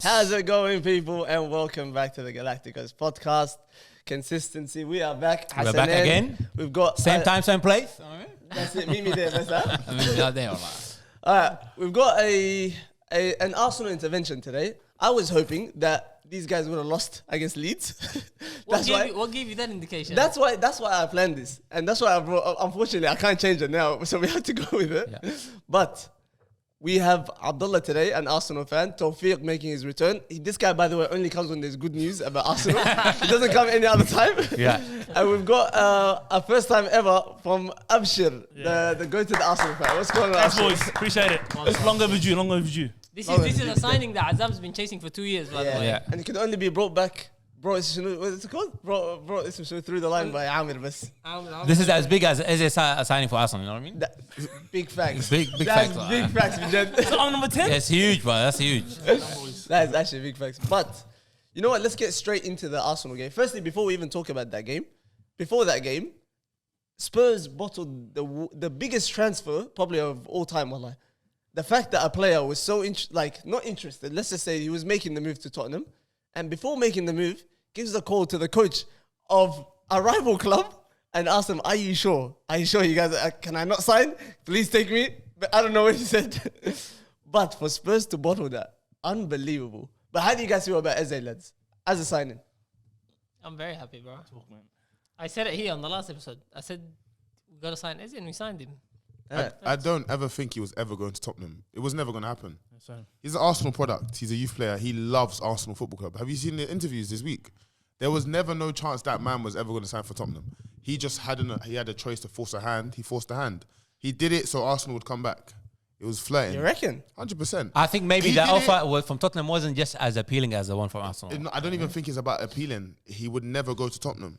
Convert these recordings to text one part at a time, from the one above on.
How's it going, people? And welcome back to the GalacticOz podcast. Consistency. We are back. We're back again. We've got same time, same place. All right. That's it. Meet me there. That's that. There, all right. We've got an Arsenal intervention today. I was hoping that these guys would have lost against Leeds. What gave you that indication? That's why I planned this, and that's why I brought. Unfortunately, I can't change it now, so we have to go with it. Yeah. But we have Abdullah today, an Arsenal fan. Tawfiq making his return. This guy, by the way, only comes when there's good news about Arsenal. He doesn't come any other time. Yeah. And we've got a first time ever from Abshir, the go-to the Arsenal fan. What's going on, Thanks, Abshir? boys. Appreciate it. It's long overdue. This is a signing that Azam's been chasing for 2 years, by the way. Yeah. And it can only be brought back. What is it called? Brought through the line by Amir Bas. This is as big as a signing for Arsenal, you know what I mean? Big facts. Big That's facts. big facts, Vijay. So I'm number 10? That's huge, bro. That's huge. That is actually big facts. But you know what? Let's get straight into the Arsenal game. Firstly, before we even talk about that game, before that game, Spurs bottled the biggest transfer probably of all time. Wallah. The fact that a player was so not interested. Let's just say he was making the move to Tottenham, and before making the move, gives a call to the coach of a rival club and asks him, "Are you sure? Are you sure you guys? Can I not sign? Please take me." But I don't know what he said. But for Spurs to bottle that, unbelievable. But how do you guys feel about Eze, lads, as a signing? I'm very happy, bro. I said it here on the last episode. I said we got to sign Eze, and we signed him. I don't ever think he was ever going to Tottenham. It was never going to happen. He's an Arsenal product. He's a youth player. He loves Arsenal Football Club. Have you seen the interviews this week? There was never no chance that man was ever going to sign for Tottenham. He just had a choice to force a hand. He forced a hand. He did it so Arsenal would come back. It was flirting. You reckon? 100%. I think maybe the offer from Tottenham wasn't just as appealing as the one from Arsenal. I don't even think it's about appealing. He would never go to Tottenham.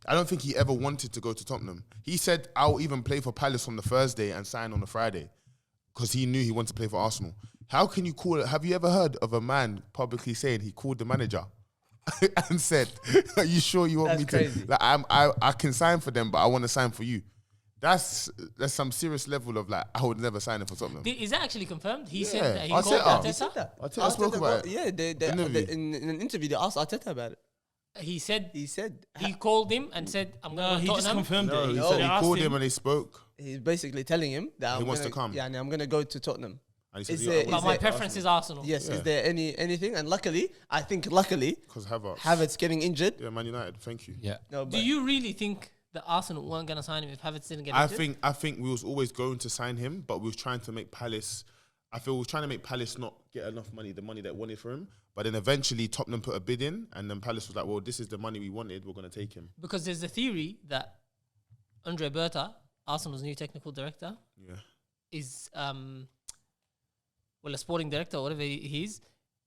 I don't think he ever wanted to go to Tottenham. He said, "I'll even play for Palace on the Thursday and sign on the Friday," because he knew he wanted to play for Arsenal. How can you call it? Have you ever heard of a man publicly saying he called the manager and said, "Are you sure you want me crazy. to? Like, I can sign for them, but I want to sign for you." That's some serious level of I would never sign him for Tottenham. Is that actually confirmed? He said that he Arteta. called He said Arteta. that. Arteta spoke about it. Yeah, in an interview, they asked Arteta about it. He said he called him and said, "I'm going to He just Tottenham." confirmed No, it. he So said they he asked called him and they spoke. He's basically telling him that He wants to come. Yeah, and I'm going to go to Tottenham. And he Is said, there- "Yeah, But is my there- preference is Arsenal. Yes, Yeah. is there anything? And luckily, because Havertz getting injured. Yeah, Man United. Thank you. Yeah. No, Do but you really think that Arsenal weren't going to sign him if Havertz didn't get injured? I think we was always going to sign him, but we was trying to make Palace. I feel we was trying to make Palace not get enough money, the money that wanted for him. But then eventually Tottenham put a bid in, and then Palace was like, "Well, this is the money we wanted. We're going to take him." Because there's a theory that Andre Berta, Arsenal's new technical director, is a sporting director or whatever he is,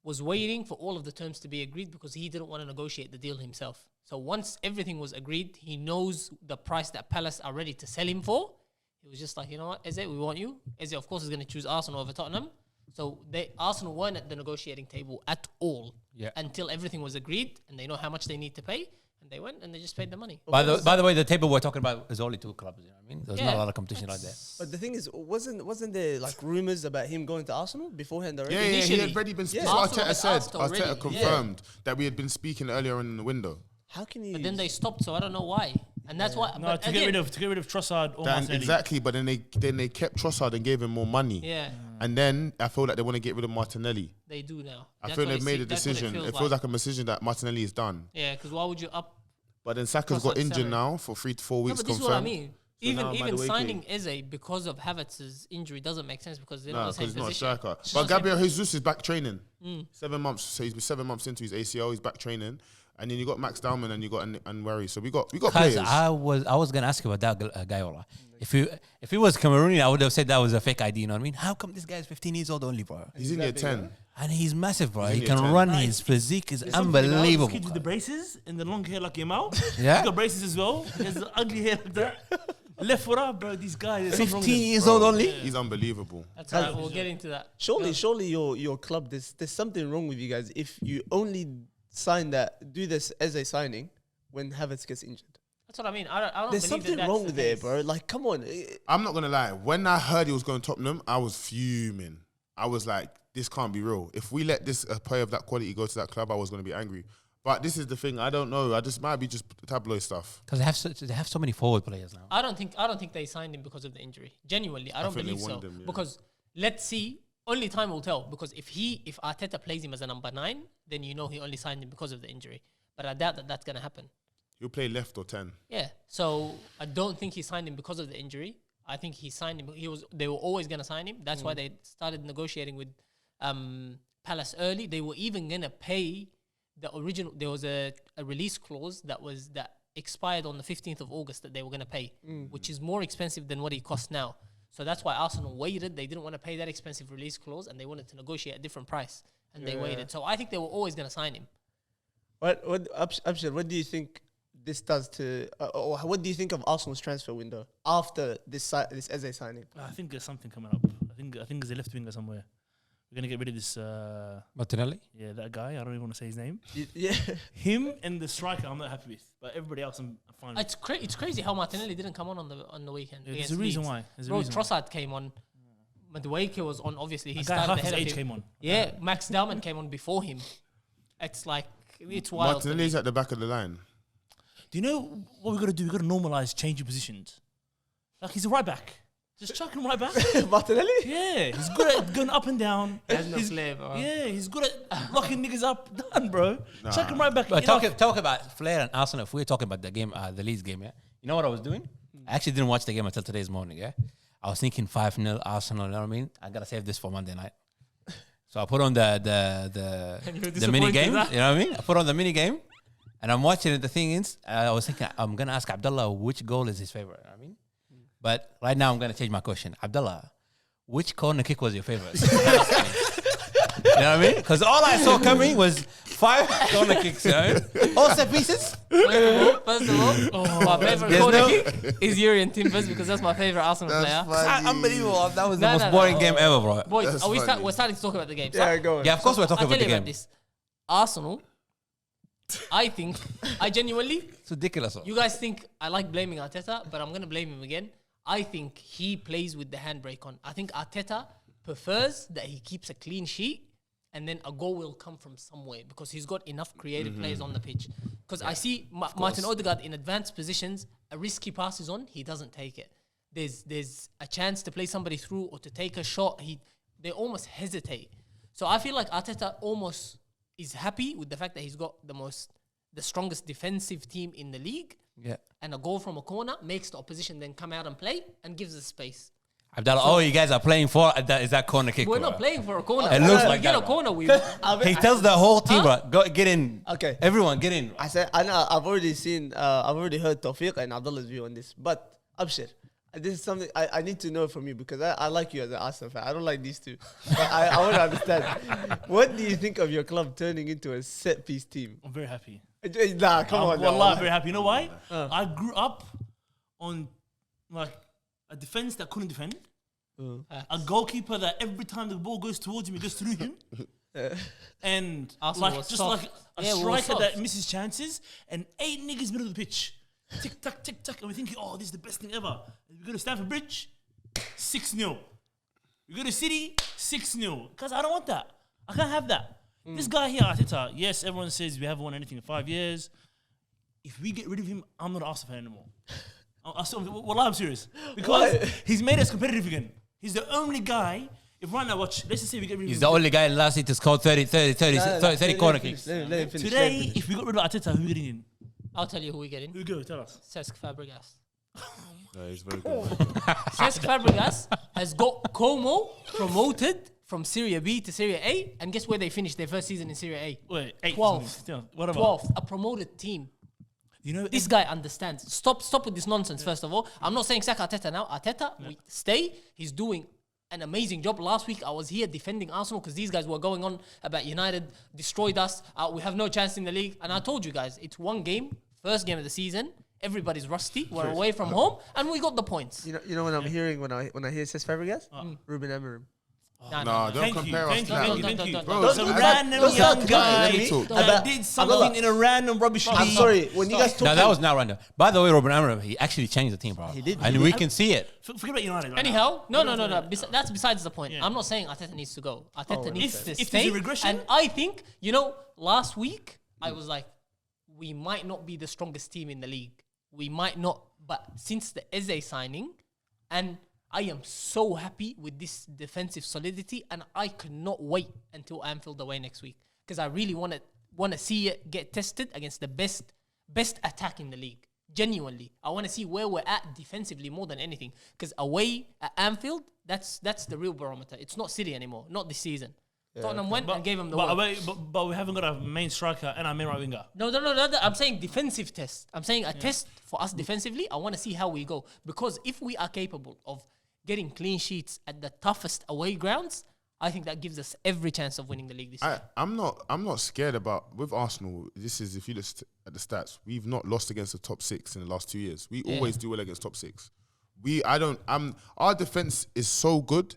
was waiting for all of the terms to be agreed because he didn't want to negotiate the deal himself. So once everything was agreed, he knows the price that Palace are ready to sell him for. He was just like, "You know what, Eze, we want you." Eze, of course, is going to choose Arsenal over Tottenham. So Arsenal weren't at the negotiating table at all until everything was agreed and they know how much they need to pay. And they went and they just paid the money. By the way, the table we're talking about is only two clubs. You know what I mean? There's not a lot of competition like that. But the thing is, wasn't there rumors about him going to Arsenal beforehand already? Yeah, he Initially. had already been. Yeah. So Arsenal Arteta had said, asked already. Arteta confirmed that we had been speaking earlier in the window. How can you? But then they stopped, so I don't know why. And that's why. No, but to again, get rid of Trossard or Martinelli. Exactly, but then they kept Trossard and gave him more money. Yeah, And then I feel like they want to get rid of Martinelli. they do now. I That's feel what they've made a that's what decision. It feels like a decision that Martinelli is done. Yeah, because why would you up? But then Saka's Trossard's got injured salary. now for 3 to 4 No, weeks but this is confirmed. what I mean. So now Even Madueke- signing Eze because of Havertz's injury doesn't make sense because they're No, not the because same he's not a position. striker. But Gabriel Jesus is back training. 7 months. So he's been 7 months into his ACL. He's back training. And then you got Max Dowman and you got Anwari. So we got Because players. I was gonna ask you about that guy. Wallah. If he was Cameroonian, I would have said that was a fake ID. You know what I mean? How come this guy is 15 years old only, bro? He's in year 10. And he's massive, bro. He's He in can year 10. run. His physique is There's something about unbelievable. This kid with the braces and the long hair like João. Yeah. He got braces as well. He has the ugly hair like that. Left foot up, bro. These guys. there's something wrong with 15 them. years old only. He's unbelievable. That's right. We'll get into that. Surely your club. There's something wrong with you guys if you only do this as a signing when Havertz gets injured. That's what I mean. I don't There's believe something that's wrong the there, case. bro. Like, come on. I'm not going to lie. When I heard he was going to Tottenham, I was fuming. I was like, this can't be real. If we let this a player of that quality go to that club, I was going to be angry. But this is the thing. I don't know. I just might be just tabloid stuff. Because they have so many forward players now. I don't think they signed him because of the injury. Genuinely, I don't think they believe so. wanted him, yeah. Because let's see. Only time will tell. Because if Arteta plays him as a number 9, then you know he only signed him because of the injury. But I doubt that that's going to happen. He'll play left or 10. Yeah. So I don't think he signed him because of the injury. I think he signed him. They were always going to sign him. That's why they started negotiating with Palace early. They were even going to pay the original. There was a release clause that expired on the 15th of August that they were going to pay, which is more expensive than what he costs now. So that's why Arsenal waited. They didn't want to pay that expensive release clause, and they wanted to negotiate a different price, and they waited. So I think they were always going to sign him. Abshir, what do you think this does to, or what do you think of Arsenal's transfer window after this Eze signing? I think there's something coming up. I think there's a left winger somewhere. We're gonna get rid of this. Martinelli? Yeah, that guy. I don't even want to say his name. Yeah. Him and the striker, I'm not happy with. But everybody else, I'm fine with. It's crazy how Martinelli didn't come on the weekend. Yeah, there's a reason why. Trossard came on. Madueke was on. Obviously, he A guy started half his ahead of age him. came on. Yeah, Max Dallman came on before him. It's like it's wild. Martinelli's at the back of the line. Do you know what we got to do? We got to normalize changing positions. Like he's a right back. Just chuck him right back. Martinelli? Yeah, he's good at going up and down. He has no flair, bro. Yeah, he's good at locking niggas up. Done, bro. Chuck him right back. But talk about Flair and Arsenal. If we're talking about the game, the Leeds game, yeah. You know what I was doing? I actually didn't watch the game until today's morning, yeah. I was thinking 5-0 Arsenal. You know what I mean? I gotta save this for Monday night. So I put on the mini game. You know what I mean? I put on the mini game, and I'm watching it. The thing is, I was thinking I'm gonna ask Abdullah which goal is his favorite. You know what I mean? But right now I'm gonna change my question. Abdullah, which corner kick was your favorite? You know what I mean? Because all I saw coming was 5 corner kicks. You know? All set pieces. First of all, my favorite corner kick is Jurriën Timbers because that's my favorite Arsenal player. Unbelievable. That was the most boring game ever, bro. Boys, we're starting to talk about the game. Yeah, go on. Yeah, of course we're talking I'll about tell the you game. about this. Arsenal, I genuinely, It's ridiculous. you guys think I like blaming Arteta, but I'm going to blame him again. I think he plays with the handbrake on. I think Arteta prefers that he keeps a clean sheet and then a goal will come from somewhere because he's got enough creative players on the pitch. Because I see Martin Odegaard in advanced positions, a risky pass is on, he doesn't take it. There's a chance to play somebody through or to take a shot, they almost hesitate. So I feel like Arteta almost is happy with the fact that he's got the strongest defensive team in the league. Yeah. And a goal from a corner makes the opposition then come out and play and gives us space. Abdullah, you guys are playing for is that corner kick? We're bro? not playing for a corner. It looks We like get that, a bro. corner. He tells the whole team, bro, go get in. Okay. Everyone, get in. I said, I know, I've already heard Tawfiq and Abdullah's view on this. But, Abshir, this is something I need to know from you because I like you as an Arsenal fan. I don't like these two. But I want to understand. What do you think of your club turning into a set-piece team? I'm very happy. Nah, come on. Wallah, I'm very happy. You know why? I grew up on like a defense that couldn't defend. A goalkeeper that every time the ball goes towards him, it goes through him. And Arsenal like was just soft. like a Yeah, we were striker that soft. misses chances and 8 niggas middle of the pitch. Tick tack, and we're thinking, oh, this is the best thing ever. We go to Stamford Bridge, 6-0. We go to City, 6-0. Because I don't want that. I can't have that. This guy here, Arteta, yes, everyone says we haven't won anything in 5 years. If we get rid of him, I'm not an Arsenal fan anymore. I'm serious. Because he's made us competitive again. He's the only guy. If right now, let's just say we get rid of him. He's the only guy in last year to score 30 corner kicks. Let him finish. Today, if we got rid of Arteta, who are we getting in? I'll tell you who we get in. Who go? Tell us. Cesc Fabregas. No, he's very good. Cesc Fabregas has got Como promoted from Serie B to Serie A. And guess where they finished their first season in Serie A? Wait, 8. 12th. Whatever. 12th. A promoted team. You know, This guy understands. Stop with this nonsense, first of all. I'm not saying sack Arteta now. Arteta, we stay. He's doing an amazing job. Last week, I was here defending Arsenal because these guys were going on about United destroyed us. We have no chance in the league. And I told you guys, it's one game, first game of the season. Everybody's rusty. We're away from home. And we got the points. You know what I'm hearing when I hear Cesc Fabregas? Ruben Amorim. No, Nah, don't Thank you, compare us thank to you, that. thank you, Don't- thank you. don't- Bro, don't- Some don't- random don't young start- guy let me talk. that did something in a random rubbish league. I'm sorry. When you guys talk, No, that was not random. By the way, Robin Amram, he actually changed the team, bro. He did, And he we did. can see it. Forget about United. Right Anyhow, now. no. That's besides the point. I'm not saying Arteta needs to go. Arteta needs If to there's stay. a regression- And I think, last week I was like, we might not be the strongest team in the league. We might not, but since the Eze signing, and I am so happy with this defensive solidity, and I cannot wait until Anfield away next week because I really want to see it get tested against the best attack in the league. Genuinely, I want to see where we're at defensively more than anything. Because away at Anfield, that's the real barometer. It's not City anymore, not this season. Tottenham went and gave them the work. But we haven't got a main striker and our main right winger. No. I'm saying defensive test. I'm saying a test for us defensively. I want to see how we go. Because if we are capable of getting clean sheets at the toughest away grounds, I think that gives us every chance of winning the league this year. I'm not scared about with Arsenal. This is if you look at the stats, we've not lost against the top 6 in the last 2 years. We always do well against top 6. Our defense is so good.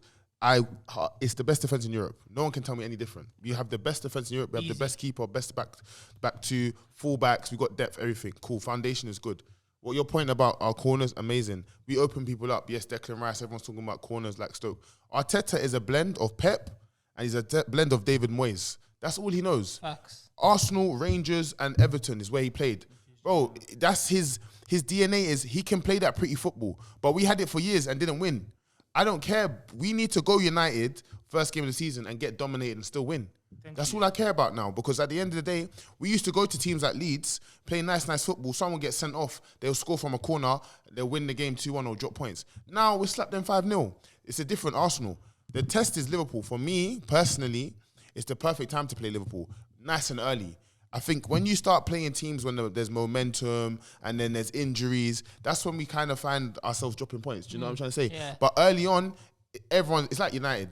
It's the best defense in Europe. No one can tell me any different. We have the best defense in Europe. We have the best keeper, best back two, full backs. We got depth, everything. Cool. Foundation is good. What your point about our corners, amazing. We open people up. Yes, Declan Rice, everyone's talking about corners like Stoke. Arteta is a blend of Pep and he's a blend of David Moyes. That's all he knows. Facts. Arsenal, Rangers and Everton is where he played. Bro, that's his DNA is he can play that pretty football. But we had it for years and didn't win. I don't care. We need to go United first game of the season and get dominated and still win. That's all I care about now, because at the end of the day, we used to go to teams like Leeds, play nice football, someone gets sent off, they'll score from a corner, they'll win the game 2-1 or drop points. Now we slap them 5-0. It's a different Arsenal. The test is Liverpool. For me, personally, it's the perfect time to play Liverpool, nice and early. I think when you start playing teams when there's momentum and then there's injuries, that's when we kind of find ourselves dropping points. Do you know what I'm trying to say? Yeah. But early on, it's like United.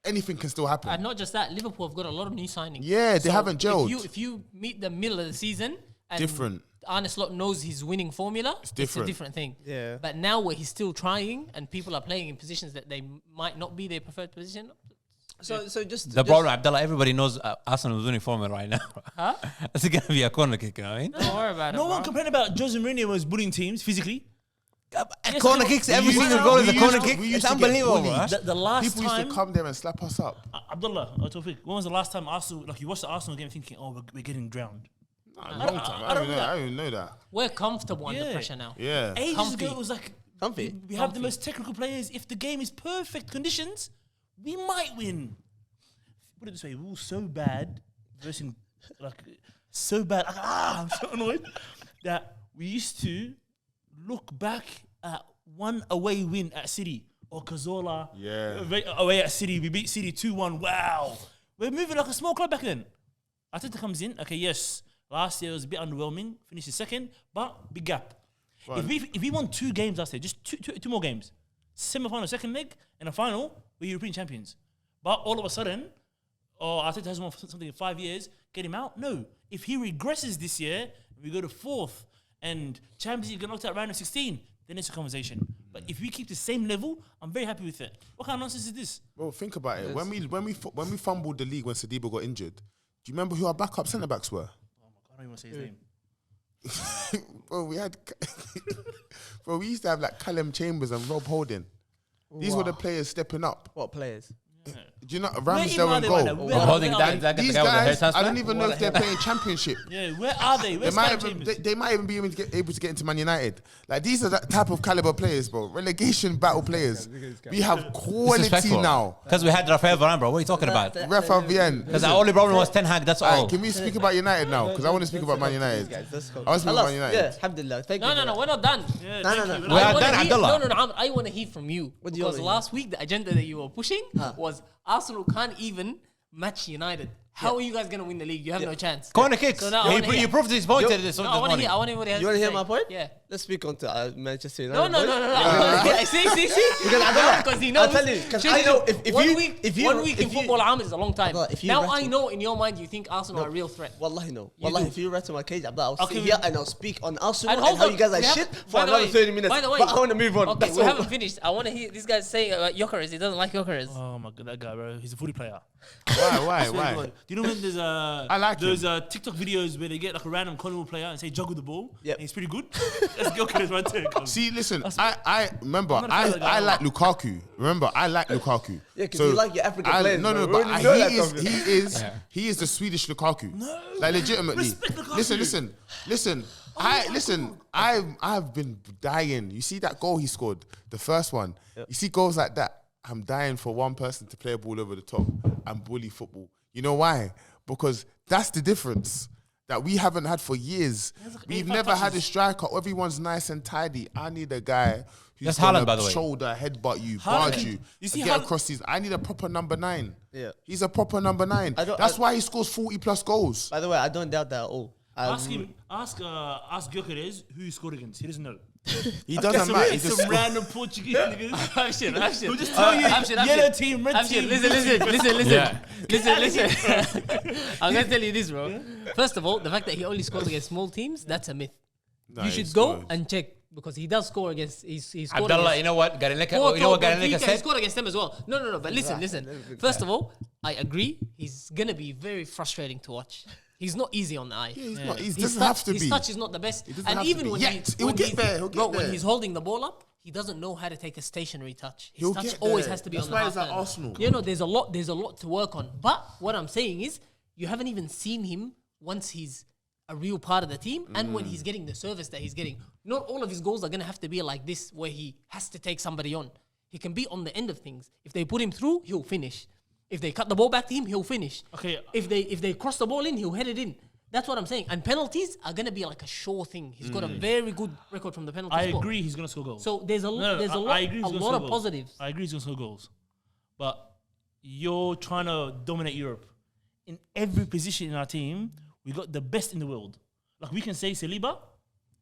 Anything can still happen. And not just that, Liverpool have got a lot of new signings. Yeah, they haven't gelled. If you meet the middle of the season and Different. Arne Slot knows his winning formula, it's different. a different thing. Yeah. But now where he's still trying and people are playing in positions that they might not be their preferred position. So just The problem, Abdullah, everybody knows Arsenal is winning formula right now. Huh? That's going to be a corner kick, you know what I mean? Don't worry about it. No one bro. complained about Jose Mourinho was bullying teams physically. Corner kicks, every used single to- goal is we a used corner to- kick. we used It's to get unbelievable, bullied. bro. The last People used time, to come there and slap us up. Abdullah, or Tawfiq, when was the last time Arsenal, like you watched the Arsenal game thinking, oh, we're getting drowned? Long time. I don't even know that. We're comfortable under Yeah. pressure now. Yeah. Ages Comfy. ago, it was like, Comfy. we have the most technical players. If the game is perfect conditions, we might win. Put it this way, we were so bad, versus so bad, I'm so annoyed, that we used to look back at one away win at City, or Cazorla, away at City, we beat City 2-1, wow. We're moving like a small club back then. Arteta comes in, okay, yes, last year was a bit underwhelming, finished second, but big gap. If we won 2 games last year, just two more games, semi-final, second leg, and a final, we're European champions. But all of a sudden, Arteta hasn't won something in 5 years, get him out? No. If he regresses this year, we go to 4th, and Champions League get knocked out round of 16, then it's a conversation. But if we keep the same level, I'm very happy with it. What kind of nonsense is this? Well, think about it. When we fumbled the league when Sadiba got injured, do you remember who our backup centre backs were? Oh my God, I don't even want to say his name. Bro, we used to have like Callum Chambers and Rob Holding. These were the players stepping up. What players? Do you know Where even are Ramsdale and they right now? goal? Where are Holding they? that These the guy with the hair guys, I transplant? don't even know if they're playing championship. Yeah, where are they? Where's Callum Chambers? They might even be able to get into Man United. Like, these are that type of caliber players, bro. Relegation battle players. We have quality now. Because we had Rafael Varane, bro. What are you talking about? Rafa Vienne. Because our only problem was Ten Hag, that's all. Can we speak about United now? Because I want to speak about Man United. I want to speak about Man United. Yeah, alhamdulillah. Thank you. No, we're not done. No. We are done, Abdullah. No, I want to hear from you. What do you Because wanna hear? last week, the agenda that you were pushing was Arsenal can't even match United. How are you guys gonna win the league? You have no chance. Corner kicks. So now I wanna hear- You proved his point Yo- this No, I want to hear. I want everybody else. You want to hear say. my point? Yeah. Let's speak on to Manchester United. No. boys. Yeah, see. Because I don't know. Because he knows. I'll tell you, 'cause Chill, I know chill. if one you- week, if you- one week in if you- football, Ahmed is a long time. Abdullah, if you Now rattle- I know in your mind you think Arsenal are a real threat. Wallahi no. Wallahi, do. if you rattle my cage, Abdullah, I'll Okay, sit here and I'll speak on Arsenal and, hold how on, you guys we are have- shit for by the another way- 30 minutes. By the way, but I want to move on. Okay, That's we all. haven't finished. I want to hear this guy saying about Gyökeres. He doesn't like Gyökeres. Oh my god, that guy, bro. He's a footy player. Why? Do you know when there's I like those TikTok videos where they get like a random Collingwood player and say juggle the ball? Yep. And he's pretty good. That's Gyökeres right there. cuz. See, listen, I remember, I'm gonna follow that I guy. like Lukaku. Remember, I like Lukaku. Yeah, 'cause you like your African players, No, bro. no, We but already know that, he is the Swedish Lukaku. No, like legitimately. Respect Lukaku. Listen. I've been dying. You see that goal he scored, the first one. You see goals like that. I'm dying for one person to play a ball over the top and bully football. You know why? Because that's the difference that we haven't had for years. We've 85 never had a touches. striker. Everyone's nice and tidy. I need a guy who's That's gonna Haaland, by the way. shoulder, headbutt you, Haaland barge can- you, you see and get Haaland- across his. I need a proper number 9. Yeah. He's a proper number 9. That's why he scores 40 plus goals. By the way, I don't doubt that at all. Ask Gyökeres who he scored against. He doesn't know. He doesn't matter. He It's just some random Portuguese niggas. Abshir. He'll just tell you yellow team, red team. Listen. I'm gonna tell you this, bro. First of all, the fact that he only scores against small teams, that's a myth. Nah, You he should go scores. and check because he does score against. He's scored Abdullah, against you know what? Garineka, Porto, you know what Benfica, Garineka he said? scored against them as well. No. But listen. First of all, I agree. He's gonna be very frustrating to watch. He's not easy on the eye. He's not. He His doesn't touch, have to his be. touch is not the best. doesn't And have to even be. when Yet. he's He'll when get he's, there, he'll get bro, when there. he's holding the ball up, he doesn't know how to take a stationary touch. His He'll touch get always there. has to be That's on the why half he's at turn. Arsenal. There's a lot to work on. But what I'm saying is, you haven't even seen him once he's a real part of the team and when he's getting the service that he's getting. Not all of his goals are gonna have to be like this, where he has to take somebody on. He can be on the end of things. If they put him through, he'll finish. If they cut the ball back to him, he'll finish. Okay. If they cross the ball in, he'll head it in. That's what I'm saying. And penalties are gonna be like a sure thing. He's got a very good record from the penalty I spot. agree he's going to score goals. So there's a No, there's a I lot agree he's a gonna lot score of goals. positives. I agree he's going to score goals. But you're trying to dominate Europe. In every position in our team, we got the best in the world. Like we can say Saliba,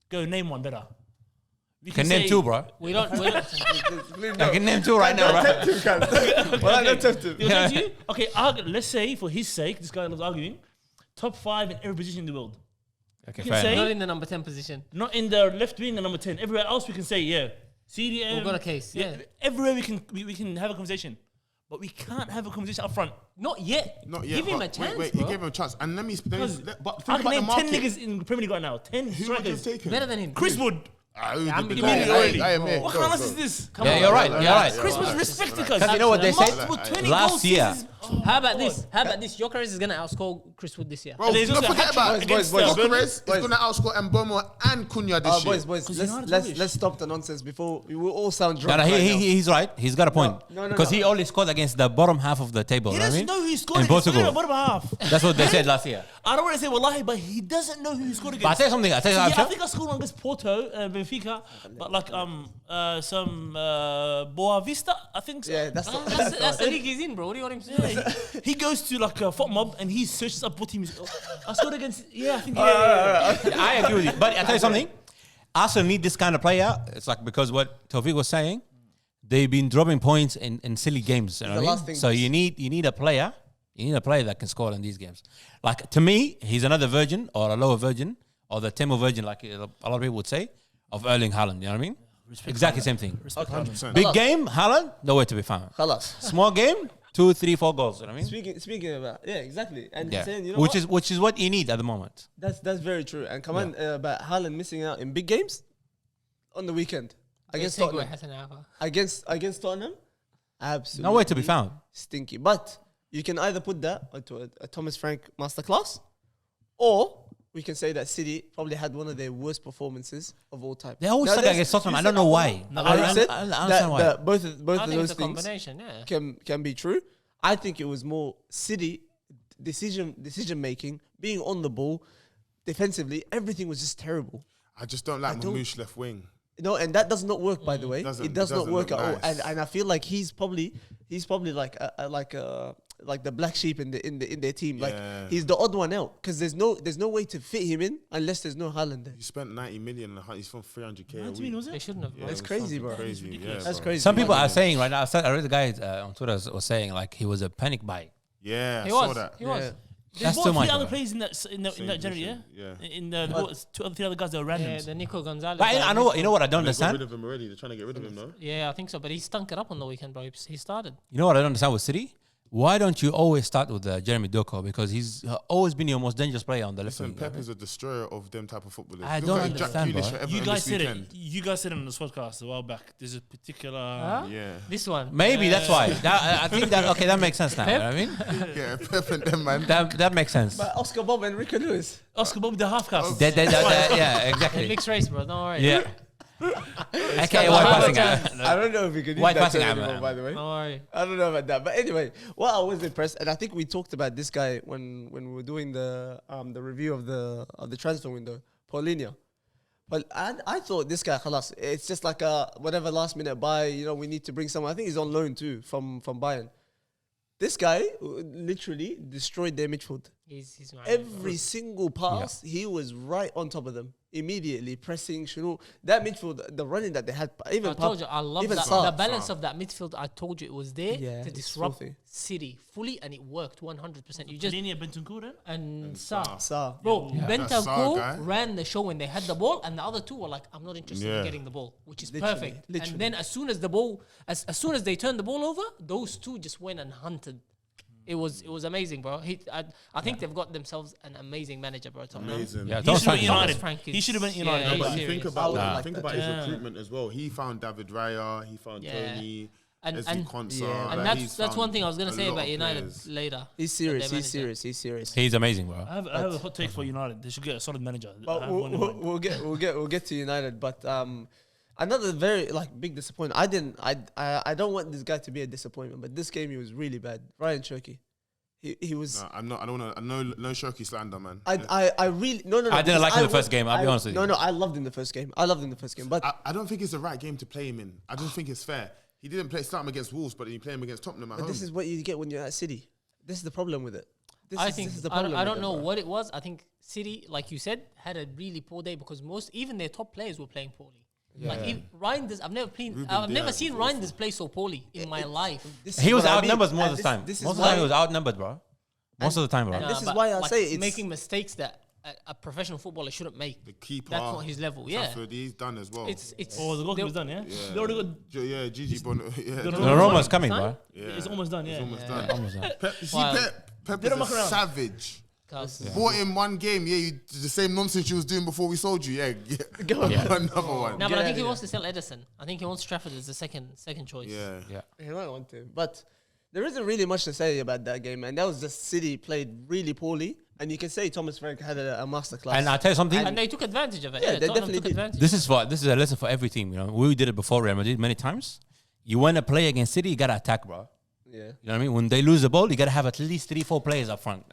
go name one better. We Can name say- 2, bro. We don't. I can name 2 right now, bro. Well, I don't have to. You know what I'm saying? Okay, let's say for his sake, this guy loves arguing, top 5 in every position in the world. Okay, You can fair say- enough. Not in the number 10 position. Not in the left wing and number 10. Everywhere else we can say, yeah. CDM. We've got a case, yeah. Everywhere we can have a conversation. But we can't have a conversation up front. Not yet. Not yet. Give him a but chance, Wait, bro. you gave him a chance. And Because but I think can about the name 10 market. niggas in the Premier League right now. 10 Who would you strikers. have taken? Better than him. Chris Wood. I'm Give Go, me it go, already. Go, What go, kind of go. is this? Come Yeah, on. you're right. You're right. Chris was respecting us. Because you know what they say? Multiple 20 Last goal year- seasons. How about this? Gyökeres is gonna outscore Chris Wood this year. Bro, There's don't also a forget hat-trick about against boys, Burnley. Gyökeres is going to outscore Mbomo and Cunha this year. Boys, you know how to let's rubbish. let's stop the nonsense before we will all sound No, drunk. no, right now. he's right. He's got a point. No, Because he no. only scored against the bottom half of the table. He you know what I doesn't mean? know who he scored In against. Portugal. Bottom half. That's what they said last year. I don't want to say wallahi, but he doesn't know who he scored But I'll against. tell you something. Yeah, I Abshir. think I scored one against Porto, Benfica, but like some Boa Vista, I think so. Yeah, that's That's the league he's in, bro. What do you want him to do? He goes to like a foot mob and he searches up what team he's. I scored against. Yeah, I think. Yeah. I agree with you. But I'll tell you something. Arsenal need this kind of player. It's like because what Tawfiq was saying, they've been dropping points in silly games. You know the what I last mean? thing So to- you need a player. You need a player that can score in these games. Like to me, he's another version or a lower version or the Temo version, like a lot of people would say, of Erling Haaland. You know what I mean? Exactly same thing. 100%. Big game, Haaland, nowhere to be found. Khalas. Small game, 2, 3, 4 goals. You know what I mean? Speaking about exactly, and Yeah. saying, you know Which is what you need at the moment. that's very true. And come on, about Haaland missing out in big games on the weekend against Segue, Tottenham. Hassan Alpha. Against Tottenham, absolutely Nowhere to be found. stinky. But you can either put that onto a Thomas Frank masterclass, or we can say that City probably had one of their worst performances of all time. They always Now, suck there's- against Tottenham. you I don't said- know why. I said I that, understand why. that both I of think those it's a things combination, yeah. can be true. I think it was more City decision making, being on the ball, defensively. Everything was just terrible. I just don't like don't- Mamouche left wing. No, and that does not work, by the way. Doesn't- It does not doesn't work look at all. nice. And I feel like he's probably like like the black sheep in their team. Like Yeah. he's the odd one out because there's no way to fit him in unless there's no Haaland there. You spent 90 million. He's from 300k a 90 million, week. was They it? shouldn't have. Yeah, bro. That's it was crazy, something bro. Crazy. ridiculous. Yeah, That's bro. crazy. Some people Like, are saying right now. I read the guy on Twitter was saying like he was a panic buy. Yeah, I He saw was. that. He was. Yeah. There's That's more too three much, other bro. players in that Same January, yeah. position, yeah. In the three other guys that were Yeah, randoms. the Nico Gonzalez. But guy, I know. You know what I don't They got rid understand. of him already. They're trying to get rid of him, no? Yeah, I think so. But he stunk it up on the weekend, bro. He started. You know what I don't understand with City. Why don't you always start with Jeremy Doku? Because he's always been your most dangerous player on the left Listen, wing. Pep is a destroyer of them type of footballers. I Look don't at Jack understand, Grealish bro. for Everton You guys this said weekend. it. You guys said it on this podcast a while back. There's a particular. Huh? Yeah. This one. Maybe that's why. I think that okay. That makes sense now. You know what I mean, Yeah, Pep and them, man. that makes sense. But Oscar Bob and Rico Lewis. Oscar Bobby, the half cast. Yeah, A exactly. mixed race, bro. Don't worry. Yeah. Okay, white passing. I don't know if we could use White that passing term hammer. anymore, by the way. Don't worry. I don't know about that, but anyway, what I was impressed, and I think we talked about this guy when we were doing the review of the transfer window, Palhinha. But I thought this guy, khalas, it's just like a whatever last minute buy. You know, we need to bring someone. I think he's on loan too from Bayern. This guy literally destroyed their midfield. He's right. Every single pass, he was right on top of them immediately, pressing. That midfield, the running that they had, even I told you, I love even that. Sa- The balance of that midfield, I told you it was there Yeah, to it's disrupt filthy. City fully, and it worked 100%. You just Palhinha, Bentancur, then? and Sa. Sa. Bro, That Sa guy. Bentancur ran the show when they had the ball, and the other two were like, "I'm not interested in Yeah. getting the ball," which is Literally, perfect. literally. And then as soon as the ball, as soon as they turned the ball over, those two just went and hunted. It was amazing, bro. I think they've got themselves an amazing manager, bro. Tottenham. Amazing. Yeah, He Thomas should have Frank. been United. Frank is- He should have been yeah, United. he's But you serious. think about Nah. think about Yeah. his recruitment as well. He found David Raya. He found Yeah. Tony. And- Ezri and- Konsa. Yeah. like, And he's that's one found thing I was gonna a say lot about of United players. later. He's serious. their He's manager. serious. He's serious. He's amazing, bro. I have a hot take for United. They should get a solid manager. I But have one in mind. we'll get to United. But another very big disappointment. I don't want this guy to be a disappointment. But this game he was really bad. Ryan Cherky. He was. No, I'm not. I don't want to. No Shirky slander, man. I really no. I didn't like him the wa- first game, I'll be honest with you. No, I loved him the first game. But I don't think it's the right game to play him in. I don't think it's fair. He didn't start him against Wolves, but then you play him against Tottenham at but home. this is what you get when you're at City. This is the problem with it. I This think is the I problem. don't with know it, bro. what it was. I think City, like you said, had a really poor day because even their top players were playing poorly. Like Reinders, I've never Diaz seen was Reinders play so poorly in my life. This is He was what I mean. outnumbered most And of the time. this is Most of the time he why- was outnumbered, bro. Most of the time, bro. And this is but, why I like, say it's- making mistakes that a professional footballer shouldn't make. the keeper. That's not his level. Yeah, Trafford, he's done as well. it's Oh, the goalkeeper's done, yeah? They already got. Yeah, Gigi Bono. Yeah, The The Roma's coming, Son? bro. yeah. It's almost done, yeah. It's almost done. Almost done. Pep, you see, Wow. Pep They is don't a muck around. savage. Cause Bought in one game, the same nonsense you was doing before we sold you. Yeah, Go on. another one. no, but I think he yeah. wants to sell Edison. I think he wants Trafford as the second choice. Yeah, Yeah. He might want to, but there isn't really much to say about that game, and that was just City played really poorly, and you can say Thomas Frank had a masterclass. And I'll tell you something. And they took advantage of it. Yeah, Yeah, they Tottenham definitely took did. advantage. This is a lesson for every team. You know, we did it before Real Madrid many times. You want to play against City, you gotta attack, bro. yeah, You know what I mean? When they lose the ball, you gotta have at least 3-4 players up front.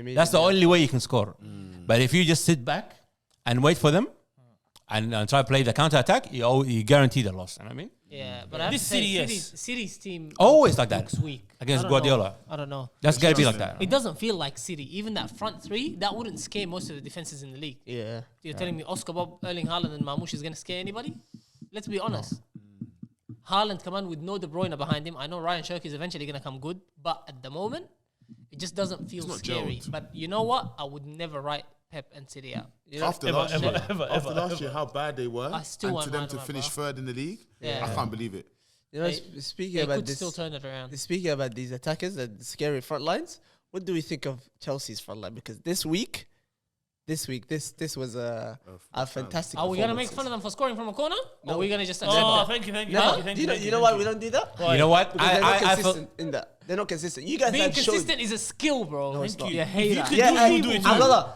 That's the only way you can score. But if you just sit back and wait for them and try to play the counter attack, you guarantee the loss. You know what I mean? Yeah, but I have This to say, City, yes. City's team Always like that looks weak against I don't know. Guardiola. I don't know. That's gotta be like that. It doesn't feel like City. Even that front three, that wouldn't scare most of the defenses in the league. yeah. You're telling me Oscar Bob, Erling Haaland, and Marmoush is going to scare anybody? Let's be honest. Haaland come on with no De Bruyne behind him. I know Ryan Cherky is eventually going to come good, but at the moment, it just doesn't feel not scary. gelled. But you know what? I would never write Pep and City out. You know, After last ever. year, how bad they were, I still and want to them Ryan to Ryan, finish bro. third in the league, Yeah. I can't believe it. you know, They- speaking They about could this, still turn it around. speaking about these attackers and scary front lines, what do we think of Chelsea's front line? Because this week, this was a fantastic. Are we going to make performance. fun of them for scoring from a corner? Or No. are we going to just accept Oh, that? thank you. No, Thank do you know, thank you know why we don't do that? You know what? Because they're not I felt consistent in that. They're not consistent. You guys Being have shown. consistent is a skill, bro. No, it's not. You hate that. could Yeah, do it, and you do it I'm too. gonna-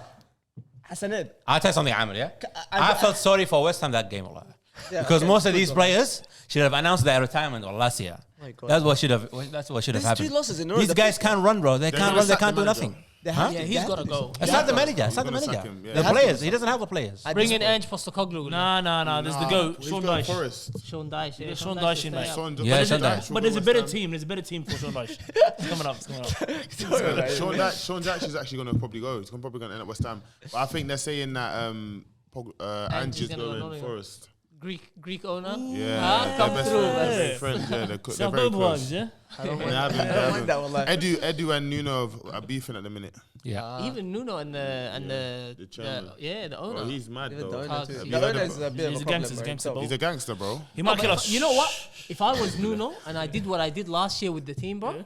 Hassaned. I'll tell you something, Amir, yeah? I- I felt sorry for West Ham that game, Allah. Yeah, Because okay, most of good these one. players should have announced their retirement or last year. My God. That's what should have There's happened. 2 losses in a row. These The guys can't run, bro. They can't gonna run. They sack can't the do manager. nothing. They have Yeah, to- he's they have got to do go. something. It's not the manager. It's not the We're gonna manager. sack him, yeah. The They have to players. do He doesn't have the players. At Bring this in point. Ange Postecoglou. Nah. There's the goat, He's Sean going Dyche. Forest. Sean Dyche. Yeah, Yeah, Sean Dyche Dyche, is mate. there. Son, Yeah, but Sean there's- Dyche. But there's a better West Ham. team. There's a better team for Sean Dyche. It's coming up. Sean Dyche is actually going to probably go. He's probably going to end up West Ham. But I think they're saying that Ange is gonna go going Nottingham. Forest. Greek owner. Yeah, come they're best through, friends. man. They're friends. Yeah, they're So very both close. ones, yeah. They haven't- they I don't haven't. mind that one. Like, Edu and Nuno are beefing at the minute. Yeah. Even Nuno and the chairman. the owner. Oh, he's mad even though. the owner too. He's The a- owner is a bit he's of a a gangster, problem he's a for gangster, He's himself. a gangster, bro. He might kill But us. you know what? If I was Nuno and I did what I did last year with the team, bro,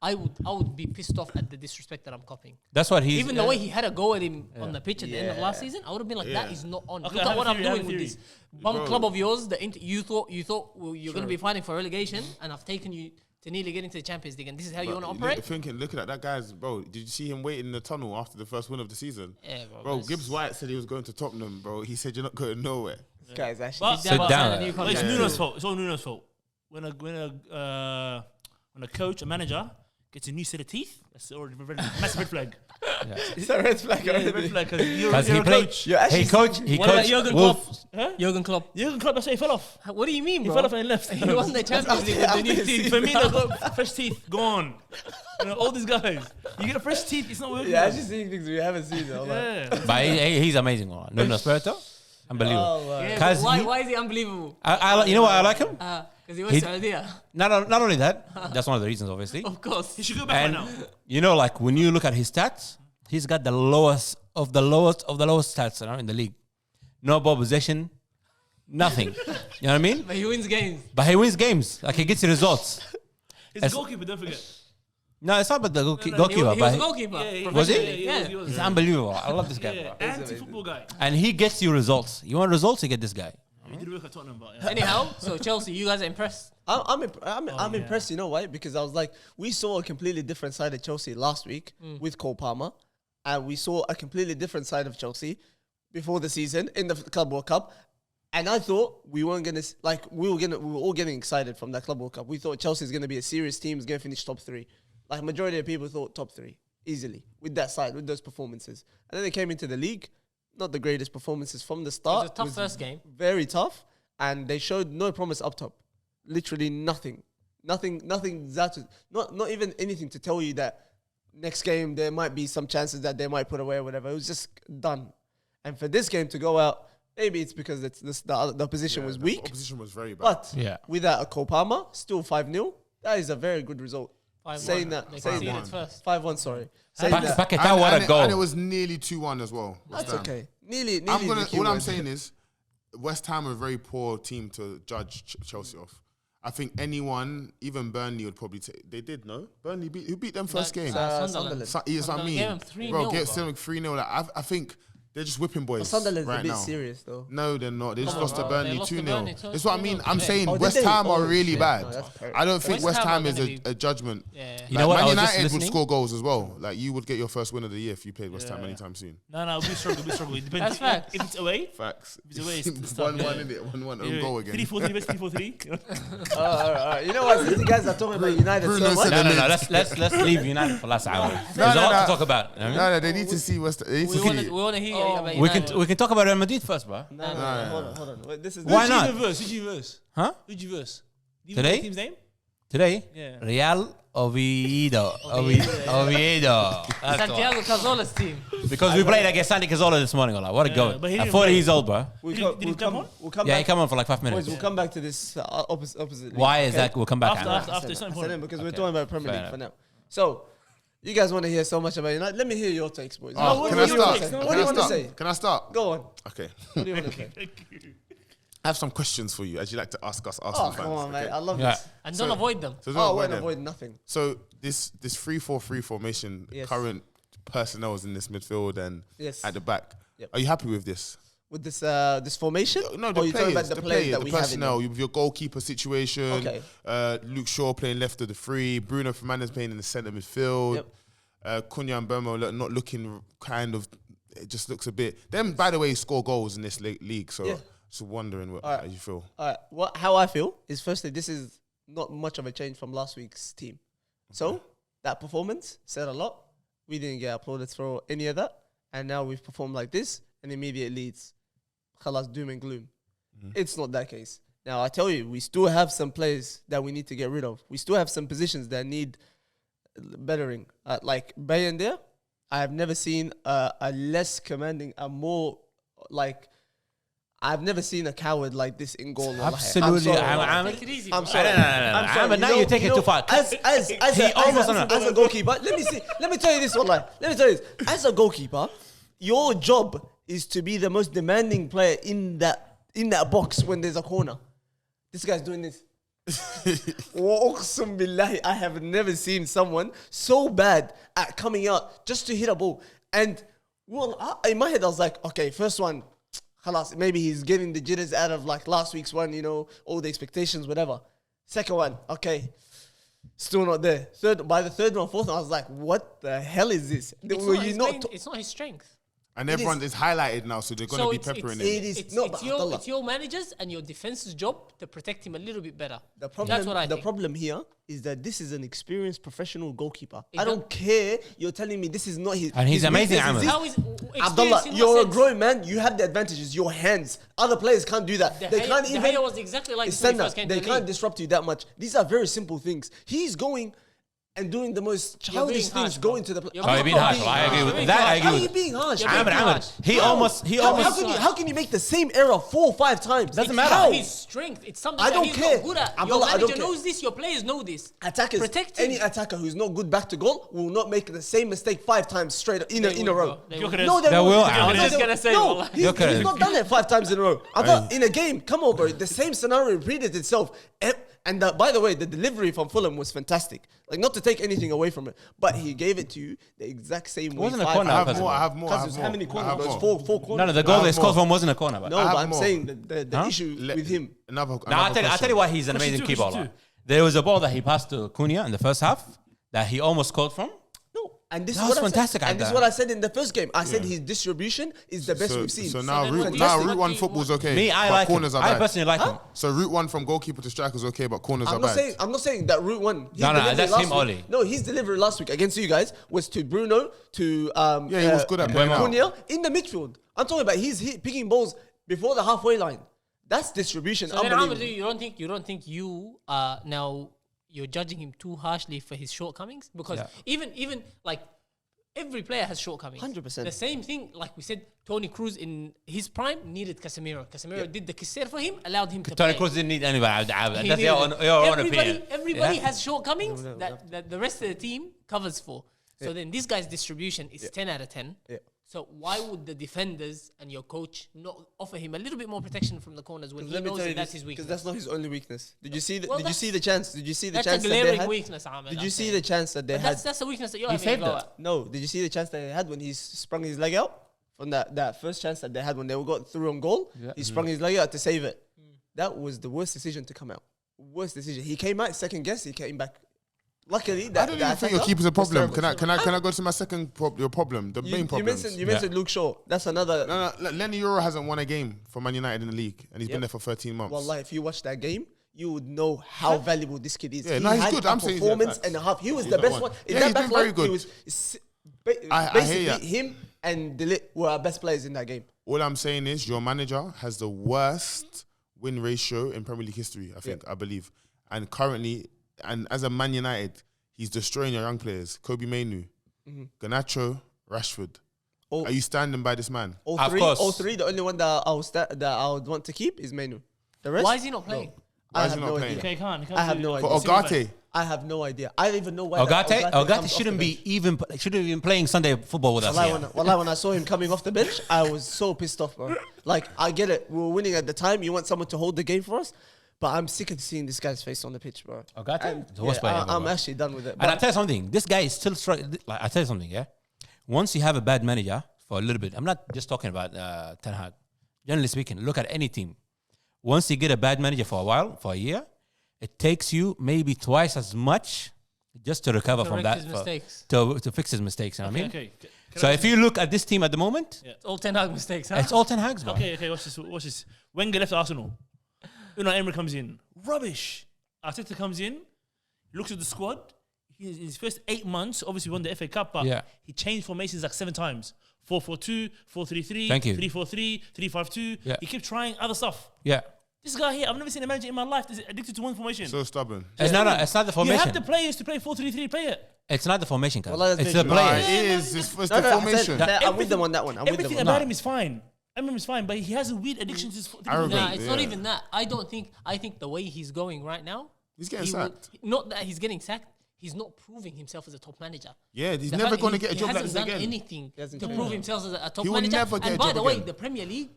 I would be pissed off at the disrespect that I'm copying. That's what he's. Even the way he had a go at him on the pitch at the end of Yeah. last season, I would have been like, that Yeah. is not on. Okay, Look I at what have I'm a theory, I doing have a with this bum Bro. club of yours. You thought you're going to be fighting for relegation, and I've taken you to nearly get into the Champions League, and this is how you want to operate. Looking at that guy's, bro. Did you see him waiting in the tunnel after the first win of the season? Yeah, bro. Bro, Gibbs White said he was going to Tottenham, bro. He said you're not going nowhere. This guy's actually. But, Sit but- down. Sign a new but it's contract. Nuno's fault. It's all Nuno's fault. When a coach, a manager, gets a new set of teeth, that's already a massive red flag. It's a red flag Yeah, already. red flag because you're Because he a played. coach. You're actually He coached. He What about coached. Jurgen Wolves. Huh? Jurgen Klopp. Jurgen Klopp, that's why he fell off. What do you mean, He bro? fell off and left. He won the Champions League with the new team. Firmino got fresh teeth, gone. All these guys. You get fresh teeth, it's not working. Yeah, actually seeing things we haven't seen. Though, like. Yeah. But he's amazing. Nuno Espirito, unbelievable. Oh, wow. Yeah, Cause but he- why is he unbelievable? You know what I like him? Because he was He- Saudi. Not only that. That's one of the reasons, obviously. Of course. He should go back And right now. you know, like when you look at his stats, he's got the lowest of the lowest stats in the league. No ball possession, nothing. You know what I mean? But he wins games. But he wins games. Like he gets the results. He's a goalkeeper, don't forget. No, it's not about the He goalkeeper, was a but goalkeeper. Was he? professionally, Yeah, Yeah. he was. he's unbelievable. I love this guy, Yeah, bro. anti-football guy. And he gets you results. You want results? You get this guy. He did work at Tottenham, but yeah. Anyhow, so Chelsea, you guys are impressed? I'm yeah. impressed. You know why? Because I was like, we saw a completely different side of Chelsea last week with Cole Palmer, and we saw a completely different side of Chelsea before the season in the Club World Cup. And I thought we weren't gonna we were all getting excited from that Club World Cup. We thought Chelsea's gonna be a serious team, is gonna finish top 3. Like majority of people thought top 3 easily with that side, with those performances. And then they came into the league, not the greatest performances from the start. It was a tough first game. Very tough, and they showed no promise up top. Literally nothing. Nothing not even anything to tell you that next game there might be some chances that they might put away or whatever. It was just done. And for this game to go out, maybe it's because the opposition was The weak, opposition was very bad. but Yeah. without a Cole Palmer, still 5-0. That is a very good result. 5-1. Saying that, They saying conceded that. first. 5-1, sorry. Saying that. Paquetá, what a and goal. it was nearly 2-1 as well. West That's Ham. okay. Nearly All I'm keyword. saying is, West Ham are a very poor team to judge Chelsea off. I think anyone, even Burnley, would probably take. They did, no? Burnley who beat them first game? Sunderland. Yes, I Sunderland mean, gave them 3-0, bro, get bro. them 3-0. Like, I think they're just whipping boys Sunderland's right a bit now. serious though. No, they're not. They just Come on, lost to bro. They Burnley lost to 2-0. Burnley That's what I mean. 2-0 I'm today. saying Oh, did West they? Ham are Oh, really shit. bad. No, that's terrible. I don't think West West Ham Ham are is gonna a judgment. Yeah. You know what? Man I was just United would listening. score goals as well. Like you would get your first win of the year if you played West Ham anytime soon. No, we struggle. It depends. That's facts. If it's away, Facts. If it's away, it's 1-1 in it. 1-1 own goal again. 3-4-3, best 3-4-3. All right. You know what? Since you guys are talking about United Bruno so much, said No. Let's leave United for last hour. There's a no, lot no. to talk about. You know what I mean? No, they need to see West. They need to We want see. to hear about We United. can talk about Real Madrid first, bro. No, hold on. Wait, this is Why Who'd not? you verse? Who'd you verse? Huh? Who'd you verse? Do you Today? know the team's name? Today, Yeah. Real Oviedo. Oviedo. That's the one. Santiago Cazorla's team. Because we played against Santi Cazorla this morning. Like, what a goal. but he At didn't 40 play. years old, bro. We'll Did he come on? come Yeah, he back. came on for like 5 Boys, minutes. we'll come back to this opposite. Why league, is okay? that? We'll come back. After it's not I said it important. because we're Okay. talking about Premier Fair League for now. So, you guys want to hear so much about United? Let me hear your takes, boys. Oh, What can do I you want start? to say? Can What do I you want to start? say? Can I start? Go on. Okay. What do you want to say? I have some questions for you, as you like to ask us Arsenal Oh, fans. come on, okay? mate. I love Yeah. this. And don't avoid them. So, Oh, don't we're avoid them. avoid nothing. So this 3-4-3 formation, Yes. current personnel is in this midfield and Yes. at the back. Yep. Are you happy with this? With this formation? No, Or the you talking players, about the players that the we have in personnel. there? With your goalkeeper situation. Okay. Luke Shaw playing left of the three. Bruno Fernandes playing in the centre midfield. Yep. Cunha and Burmo not looking kind of. It just looks a bit. Them, by the way, score goals in this league. So, Yeah. so wondering what All right. how you feel. All right. How I feel is, firstly, this is not much of a change from last week's team. So that performance said a lot. we didn't get applauded for any of that, and now we've performed like this, and immediate leads. Khalas, doom and gloom. It's not that case. Now, I tell you, we still have some players that we need to get rid of. We still have some positions that need bettering. Like Bayern there, I have never seen a less commanding, a more like... I've never seen a coward like this in goal. Absolutely. Take it easy. I'm bro. sorry. I'm sorry. But now you take it too far. As a goalkeeper, let me tell you this, Wallahi. Let me tell you this. As a goalkeeper, your job is to be the most demanding player in that box when there's a corner. This guy's doing this. Uqsum billahi, I have never seen someone so bad at coming out just to hit a ball. And well, in my head, I was like, okay, first one, khalas, maybe he's getting the jitters out of like last week's one, you know, all the expectations, whatever. Second one, okay, still not there. By the third one, fourth one, I was like, what the hell is this? It's not his strength. And everyone is highlighted now, so they're going to be peppering him. It's your manager's and your defense's job to protect him a little bit better. That's what I think. The problem here is that this is an experienced professional goalkeeper. I don't care. You're telling me this is not his. And he's amazing, Ahmed. How is Abdullah, you're a grown man. You have the advantages. Your hands. Other players can't do that. They can't even. The was exactly like this when he first came to the They can't league. disrupt you that much. These are very simple things. He's going and doing the most childish things, going to the... You're being harsh. I agree with that. I agree How are with you being harsh? Ahmed. He almost. How can you make the same error 4 or 5 times? Doesn't It's matter. not his strength. It's something I that don't he's care. not good at. Abdullah, I Your don't manager care. knows this. Your players know this. Attackers, Protect him. any attacker who's not good back to goal will not make the same mistake 5 times straight in a row. Gyökeres. No, they They will. won't. I was just gonna say, no, wallah. he's Gyökeres. not done it 5 times in a row. I thought in a game, come on, bro, the same scenario repeated itself. And by the way, the delivery from Fulham was fantastic. Like, not to take anything away from it, but he gave it to you the exact same way. wasn't a 5 corner, times. I have more. How many corners? I have Bro? more. It's 4 corners. No, the goal I they have scored more. from wasn't a corner. But No, I have but I'm more. saying the issue with him. Another I'll tell you why he's an amazing Question keeper. two. There was a ball that he passed to Cunha in the first half that he almost scored from. No, and this That is was what fantastic I said. at And this is that. what I said in the first game. I said his distribution is the best we've seen. So now then route what Route 1 do you football's want? okay. Me, I but like him. corners are I bad. personally like him. So route 1 from goalkeeper to striker is okay, but corners are I'm not bad. saying that route 1. his No, delivery that's last him week- only. No, his delivery last week against you guys was to Bruno, to Yeah, he was good at playing out. Cunha in the midfield. I'm talking about he's picking balls before the halfway line. That's distribution. So then, Unbelievable. Ahmed, you don't think you now you're judging him too harshly for his shortcomings? Because even like every player has shortcomings. 100%. The same thing, like we said, Toni Kroos in his prime needed Casemiro. Casemiro did the kisser for him, allowed him to Toni play. Kroos didn't need anybody. He That's needed your it. own opinion. Everybody Yeah? has shortcomings that the rest of the team covers for. So then this guy's distribution is 10 out of 10. Yeah. So why would the defenders and your coach not offer him a little bit more protection from the corners when he Let me knows tell that you that's this, his because weakness? that's not his only weakness. Did you see the? Well, did you see the chance? Did you see the That's a chance that they glaring had? weakness, Ahmed. Did you see the chance that they had? That's a weakness that you're He having a saved go it. at. No, did you see the chance that they had when he sprung his leg out? From that first chance that they had when they got through on goal, he sprung his leg out to save it. That was the worst decision to come out. Worst decision. He came out second guess. He came back. Luckily, I don't even think your keeper's a problem. Can I go to my second your problem? The main problem. You mentioned Luke Shaw. That's another. No, Lenny Euro hasn't won a game for Man United in the league, and he's been there for 13 months. Wallahi, if you watch that game, you would know how valuable this kid is. Yeah, he no, he's had good. a I'm saying he's performance facts. and a half. He was He's the that best one. one. In Yeah, that he's back been very line, good. he was I basically hear ya. him and Delit were our best players in that game. All I'm saying is your manager has the worst win ratio in Premier League history, I believe. And currently, and as a Man United, he's destroying your young players. Kobe Mainu, Garnacho, Rashford. All- Are you standing by this man? All Of three, course. all three. The only one that I would want to keep is Menu. The rest, Why is he not playing? Why I is have he not no playing? idea. Okay, he can't I have do no it. For idea. Ogate, I have no idea. I don't even know why. that Ogate comes off shouldn't the be bench. shouldn't even playing Sunday football with us. Wallahi, here. when I saw him coming off the bench, I was so pissed off, bro. Like, I get it. We were winning at the time. You want someone to hold the game for us. But I'm sick of seeing this guy's face on the pitch, bro. Ogate? And, The worst player ever, I'm bro. actually done with it. And I But tell you something, this guy is still struggling. Like, I tell you something, yeah. Once you have a bad manager for a little bit, I'm not just talking about Ten Hag. Generally speaking, look at any team. Once you get a bad manager for a while, for a year, it takes you maybe twice as much just to recover from Correct that. his mistakes. To fix his mistakes, you know what I mean? Okay. So if you look at this team at the moment, It's all 10 Hag mistakes, huh? it's all Ten Hag's, bro. Okay, watch this. Wenger left Arsenal. Unai Emery comes in. Rubbish. Arteta comes in, looks at the squad. in his first 8 months, obviously won the FA Cup, but Yeah. he changed formations like 7 times. 4-4-2, 4-3-3, Thank you. 3-4-3, 3-5-2. Yeah. He kept trying other stuff. Yeah. This guy here, I've never seen a manager in my life that's addicted to one formation. So stubborn. No, it's not the You formation. have the players to play 4-3-3, play it. It's not the formation, cuz. Well, that's It's the maybe- Nah, players. it is. It's No, the no, formation. I'm with them on that one. I'm with them Everything on about that. him is fine. Everything is fine, but he has a weird addiction to his Arrogant. Nah, it's not Yeah. even that. I think the way he's going right now, He's getting he will- sacked. not that he's getting sacked. He's not proving himself as a top manager. Yeah, he's The never fact going to he- get a job he like hasn't this done again. anything hasn't to changed. prove himself as a top He will manager. never get And a by job the way, again. the Premier League,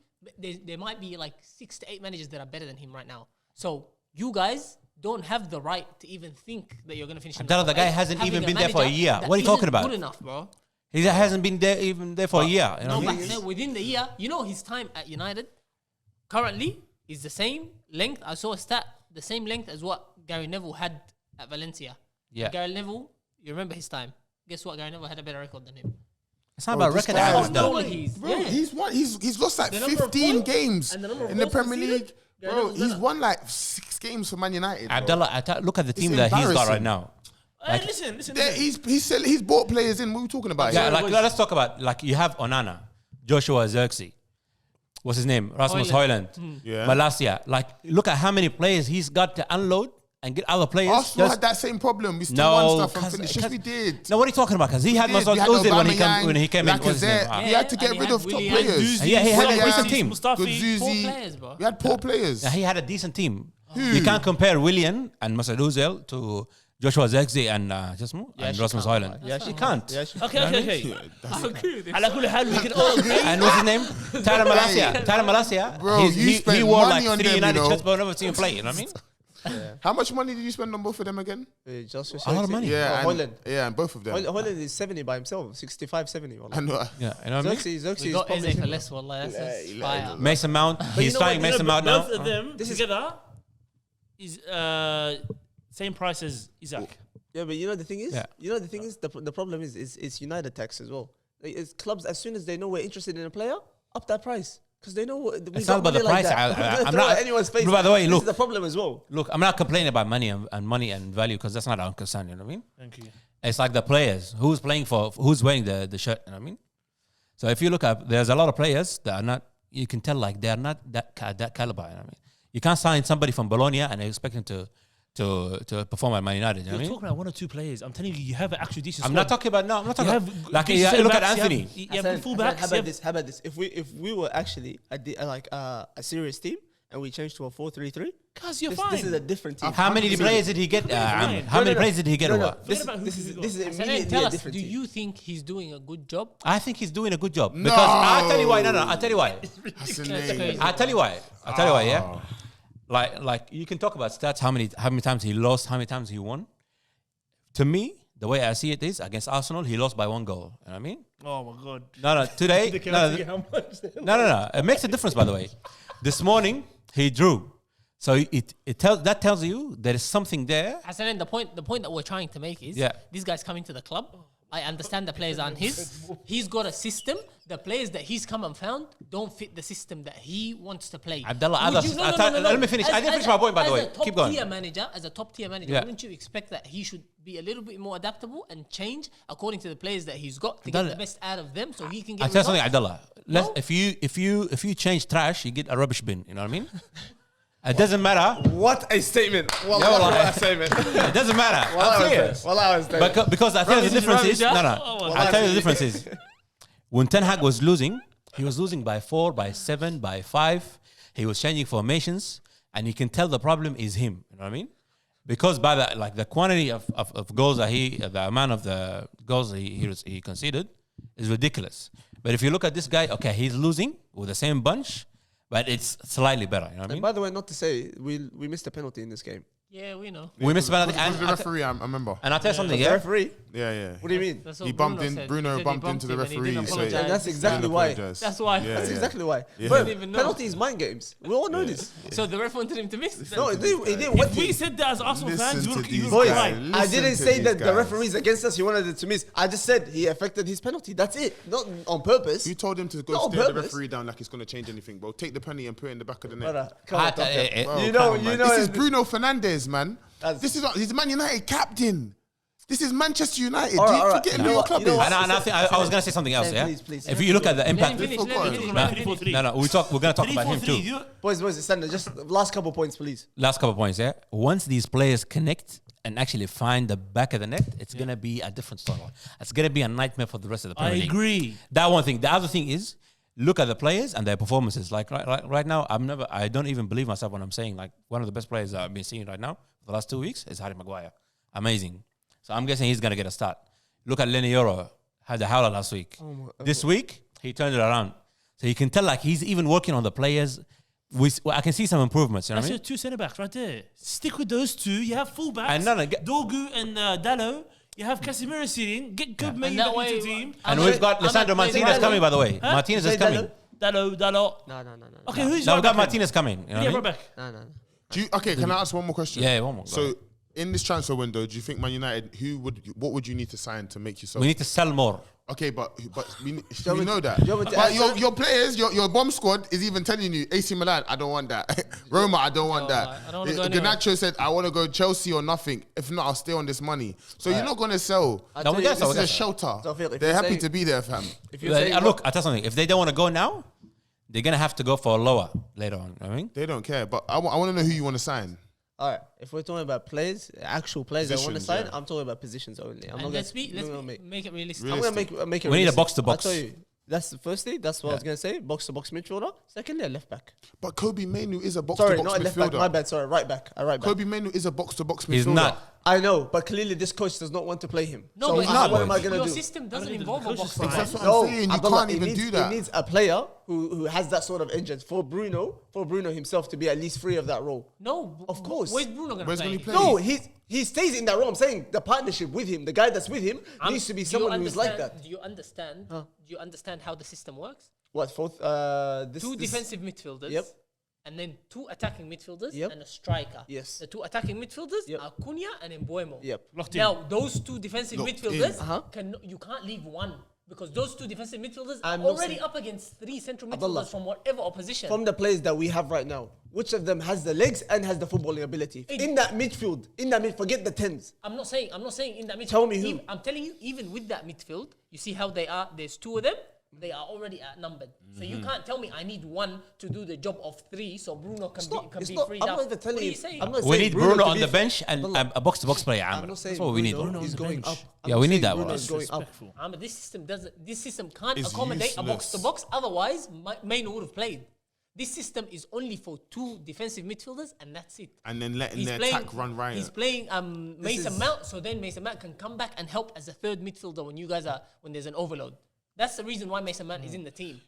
there might be like 6 to 8 managers that are better than him right now. So you guys don't have the right to even think that you're going to finish. in Abdallah, the top guy eight, hasn't having even a been there for a manager year. that What are you talking isn't about? Good enough, bro. He hasn't been there even there for a year. You know No, what I but mean? within the year, you know, his time at United currently is the same length. I saw a stat, the same length as what Gary Neville had at Valencia. Yeah. Gary Neville, you remember his time. Guess what? Gary Neville had a better record than him. It's not Bro, about this record. guy Alex, is though. Normally he's Bro, yeah. he's lost like The number of 15 points games and the number of in the goals Premier conceded, League. Gary Bro, Neville's he's better. won like 6 games for Man United. bro. Abdallah, look at the team that he's got right embarrassing. now. Hey, listen. Yeah, he's bought players in. What are we talking about? Yeah, here? like let's talk about like you have Onana, Joshua Zirkzee, what's his name? Rasmus Haaland, Yeah. Malacia. Like look at how many players he's got to unload and get other players. Arsenal Just- had that same problem. We still No, won stuff and 'cause- finished. Yes, we did. No, what are you talking about? Because he had We did. Mesut We had Ozil when he Aubameyang, came in. What's his name? Lacazette. Ah. We had to Yeah, get and rid he of had top Willian. players. Yeah, he had a Willian, decent team. Four Guendouzi. players, bro. We had poor players. Yeah, he had a decent team. You can't compare Willian and Mesut Ozil to Joshua Zirkzee and and Rasmus Haaland. Yeah, You can't. Okay. I agree with this. Ala kulli hal, we can all agree. And what's his name? Tyler Malacia. Bro, you spent he wore money like on 3 them, United you know. shirts, but I've never seen him play. You know what I mean? How much money did you spend on both of them again? Just A lot of money. Yeah, Oh, and, Haaland. yeah, and both of them. Holland is 70 by himself, 65, 70. I know. Yeah, you know what I mean? Xerxes We is got probably Eze for him. less, wallah. That's Yeah, fire. Mason Mount. He's you know starting what, Mason Mount now. Both of them This is- together is same price as Isaac. Yeah, but you know the thing is, Yeah. the problem is it's United tax as well. Like, it's clubs as soon as they know we're interested in a player, up that price because they know we It's got not about the money like price. that. I'm Throw not. at anyone's face. By the way, This look, is the problem as well. look. I'm not complaining about money and value because that's not our concern. You know what I mean? Thank you. It's like the players who's playing for who's wearing the shirt. You know what I mean? So if you look up, there's a lot of players that are not. You can tell like they're not that caliber. You know what I mean? You can't sign somebody from Bologna and expect him to perform at Man United. You know You're what I mean? talking about 1 or 2 players. I'm telling you, you have an actual decent I'm squad. not talking about no. I'm not You talking have about like decent look at centre-backs, Anthony. You have Hassan, full backs. How about this? If we were actually a serious team and we changed to a 4-3-3, Cause you're this fine. is a different team. How many players did he get? fine. How many players did he get over? This Forget about this who is we this is So then immediately tell a us, different do team. you think he's doing a good job? I think he's doing a good job No. because I'll tell you why. No, I'll tell you why. That's the That's name. crazy. I'll tell you why. Yeah. Like you can talk about stats. How many times he lost? How many times he won? To me, the way I see it is against Arsenal, he lost by 1 goal. You know what I mean? Oh my god. No. Today, no. It makes a difference, by the way. This morning he drew, so that tells you there is something there. Hassan, the point that we're trying to make is, Yeah. these guys come into the club. I understand the players aren't his. He's got a system. The players that he's come and found don't fit the system that he wants to play. Abdallah, Would others- you- let me finish. I didn't finish my point, by the way. Keep going. As a top tier manager, Yeah. wouldn't you expect that he should be a little bit more adaptable and change according to the players that he's got to get Abdallah, the best out of them, so he can get I'll tell you something, results? Abdallah. No? If you change trash, you get a rubbish bin. You know what I mean? It doesn't matter. What a statement! wallah. What a statement! It doesn't matter. I'm serious. Because I tell you the difference is I'll tell you the difference is when Ten Hag was losing, he was losing by 4, by 7, by 5. He was changing formations, and you can tell the problem is him. You know what I mean? Because by the quantity of goals that the amount of the goals he conceded is ridiculous. But if you look at this guy, okay, he's losing with the same bunch, but it's slightly better. You know what I mean? By the way, not to say we missed a penalty in this game. Yeah, we know. We missed penalty, Was the referee, I remember. and I'll tell you something. The Yeah, referee. Yeah. What do you mean? That's what He bumped in. said. Bruno He said he bumped into the him and he referee. didn't So apologise. And that's This exactly time. why. apologise. That's why. Yeah, That's yeah. exactly why. Yeah. Bro, I didn't even know. penalty is mind games. We all know this. So the ref wanted him to miss. No, he didn't. What If we said that as Arsenal fans, Listen to you these would Boys, cry. guys. I Listen didn't to say these that the guys. referee's against us. He wanted it to miss. I just said he affected his penalty. That's it. Not on purpose. You told him to go Not on stare the purpose. referee down like it's going to change anything, bro. Take the penny and put it in the back of the net. Brother, come on, Bro, you Bro, know, come on, man. you know. This is Bruno Fernandes, man. That's- He's Man United captain. This is Manchester United. All right, Do you all right. forget You who know your what- club you know is? what? And I think I was gonna say something else. Say, Yeah. please. If you look at the Let him impact, finish. Let him finish. Man, Let him 3-4-3. finish. no, we're gonna talk about him 3-4-3. too. Boys, stand there. Just last couple points, please. Last couple of points. Yeah. Once these players connect and actually find the back of the net, it's gonna be a different story. It's gonna be a nightmare for the rest of the I Premier League. agree. That one thing. The other thing is, look at the players and their performances. Like right now, I don't even believe myself when I'm saying like one of the best players that I've been seeing right now for the last 2 weeks is Harry Maguire. Amazing. So I'm guessing he's gonna get a start. Look at Lenny Yoro, had the howler last week. This week he turned it around. So you can tell like he's even working on the players. I can see some improvements. You know That's what I your mean? two centre backs right there. Stick with those two. You have fullbacks. And no, get- Dogu and Dallo. You have Casemiro sitting. Get good And back that into way- the team. And I'm we've a- got I'm a Lisandro player- Martinez coming, by the way. Huh? Martinez is Say coming. Dallo? Dallo. No. Okay, who's Now your we got back then? Martinez coming. You know Yeah, what I right mean? back. No. Okay, can I ask one more question? Yeah, one more. Go So ahead. in this transfer window, do you think Man United, what would you need to sign to make yourself? We need to sell more. Okay, but we me know to- that. do you want me to But answer? your players, your bomb squad is even telling you, AC Milan, I don't want that. Roma, I don't want that. I don't wanna go anywhere. Garnacho said, I want to go Chelsea or nothing. If not, I'll stay on this money. So you're not going to sell. I'll No, tell we you, got This some, is we a got some. shelter. Sophia, if They're you're happy saying- to be there, fam. If you're saying Look, I'll tell you something. If they don't want to go now, they're going to have to go for a lower later on. You know what I mean? They don't care. But I want to know who you want to sign. all right, if we're talking about players, actual players that want to Positions, sign, yeah. I'm talking about positions only. I'm And not let's gonna make it realistic. I'm gonna make it. We need a realistic. box-to-box. I'll tell you. That's firstly. That's what I was gonna say. Box to box midfielder. Secondly, a left back. But Kobe Mainu is a Sorry, box-to-box not a left back. My midfielder. bad. Sorry, right back. A right back. Kobe Mainu is a box-to-box midfielder. He's not. I know, but clearly this coach does not want to play him. No, so but not, what am I boys. gonna your do? system doesn't think involve the a coach box is to fine. box. That's what I'm saying. You Abdullah, can't even needs, do that. It needs a player who has that sort of engine for Bruno himself to be at least free of that role. No, Of course. Where's Bruno going Where's to gonna play? play? No, he stays in that role. I'm saying the partnership with him, the guy that's with him, needs to be Do you someone who's like understand- that. Do you understand? Do you understand how the system works? What fourth? Two defensive midfielders. Yep. And then two attacking midfielders Yep. and a striker. Yes. The two attacking midfielders Yep. are Cunha and Mbuemo. Yep. Locked in. Now, those two defensive Locked midfielders, in. you can't leave one. Because those two defensive midfielders I'm are not already saying- up against three central midfielders Abdullah. from whatever opposition. From the players that we have right now, which of them has the legs and has the footballing ability? In that midfield, forget the tens. I'm not saying in that midfield. Tell me who. I'm telling you, even with that midfield, you see how they are. There's two of them. They are already outnumbered. So you can't tell me I need one to do the job of three, so Bruno can It's be not. freed I'm up. not even telling What are you. you saying? I'm not We saying need Bruno Bruno to on be the f- bench and Abdullah, a box-to-box player. I'm Amr. not saying That's what we need. Bruno bro. is going up. I'm Yeah, not we need saying that, Bruno bro. is going up. Disrespectful. But this system can't It's accommodate a useless. box to box. Otherwise, Maino would have played. This system is only for two defensive midfielders, and that's it. And then letting their attack run riot. He's playing Mason is- Mount, so then Mason Mount can come back and help as a third midfielder when there's an overload. That's the reason why Mason Mount is in the team.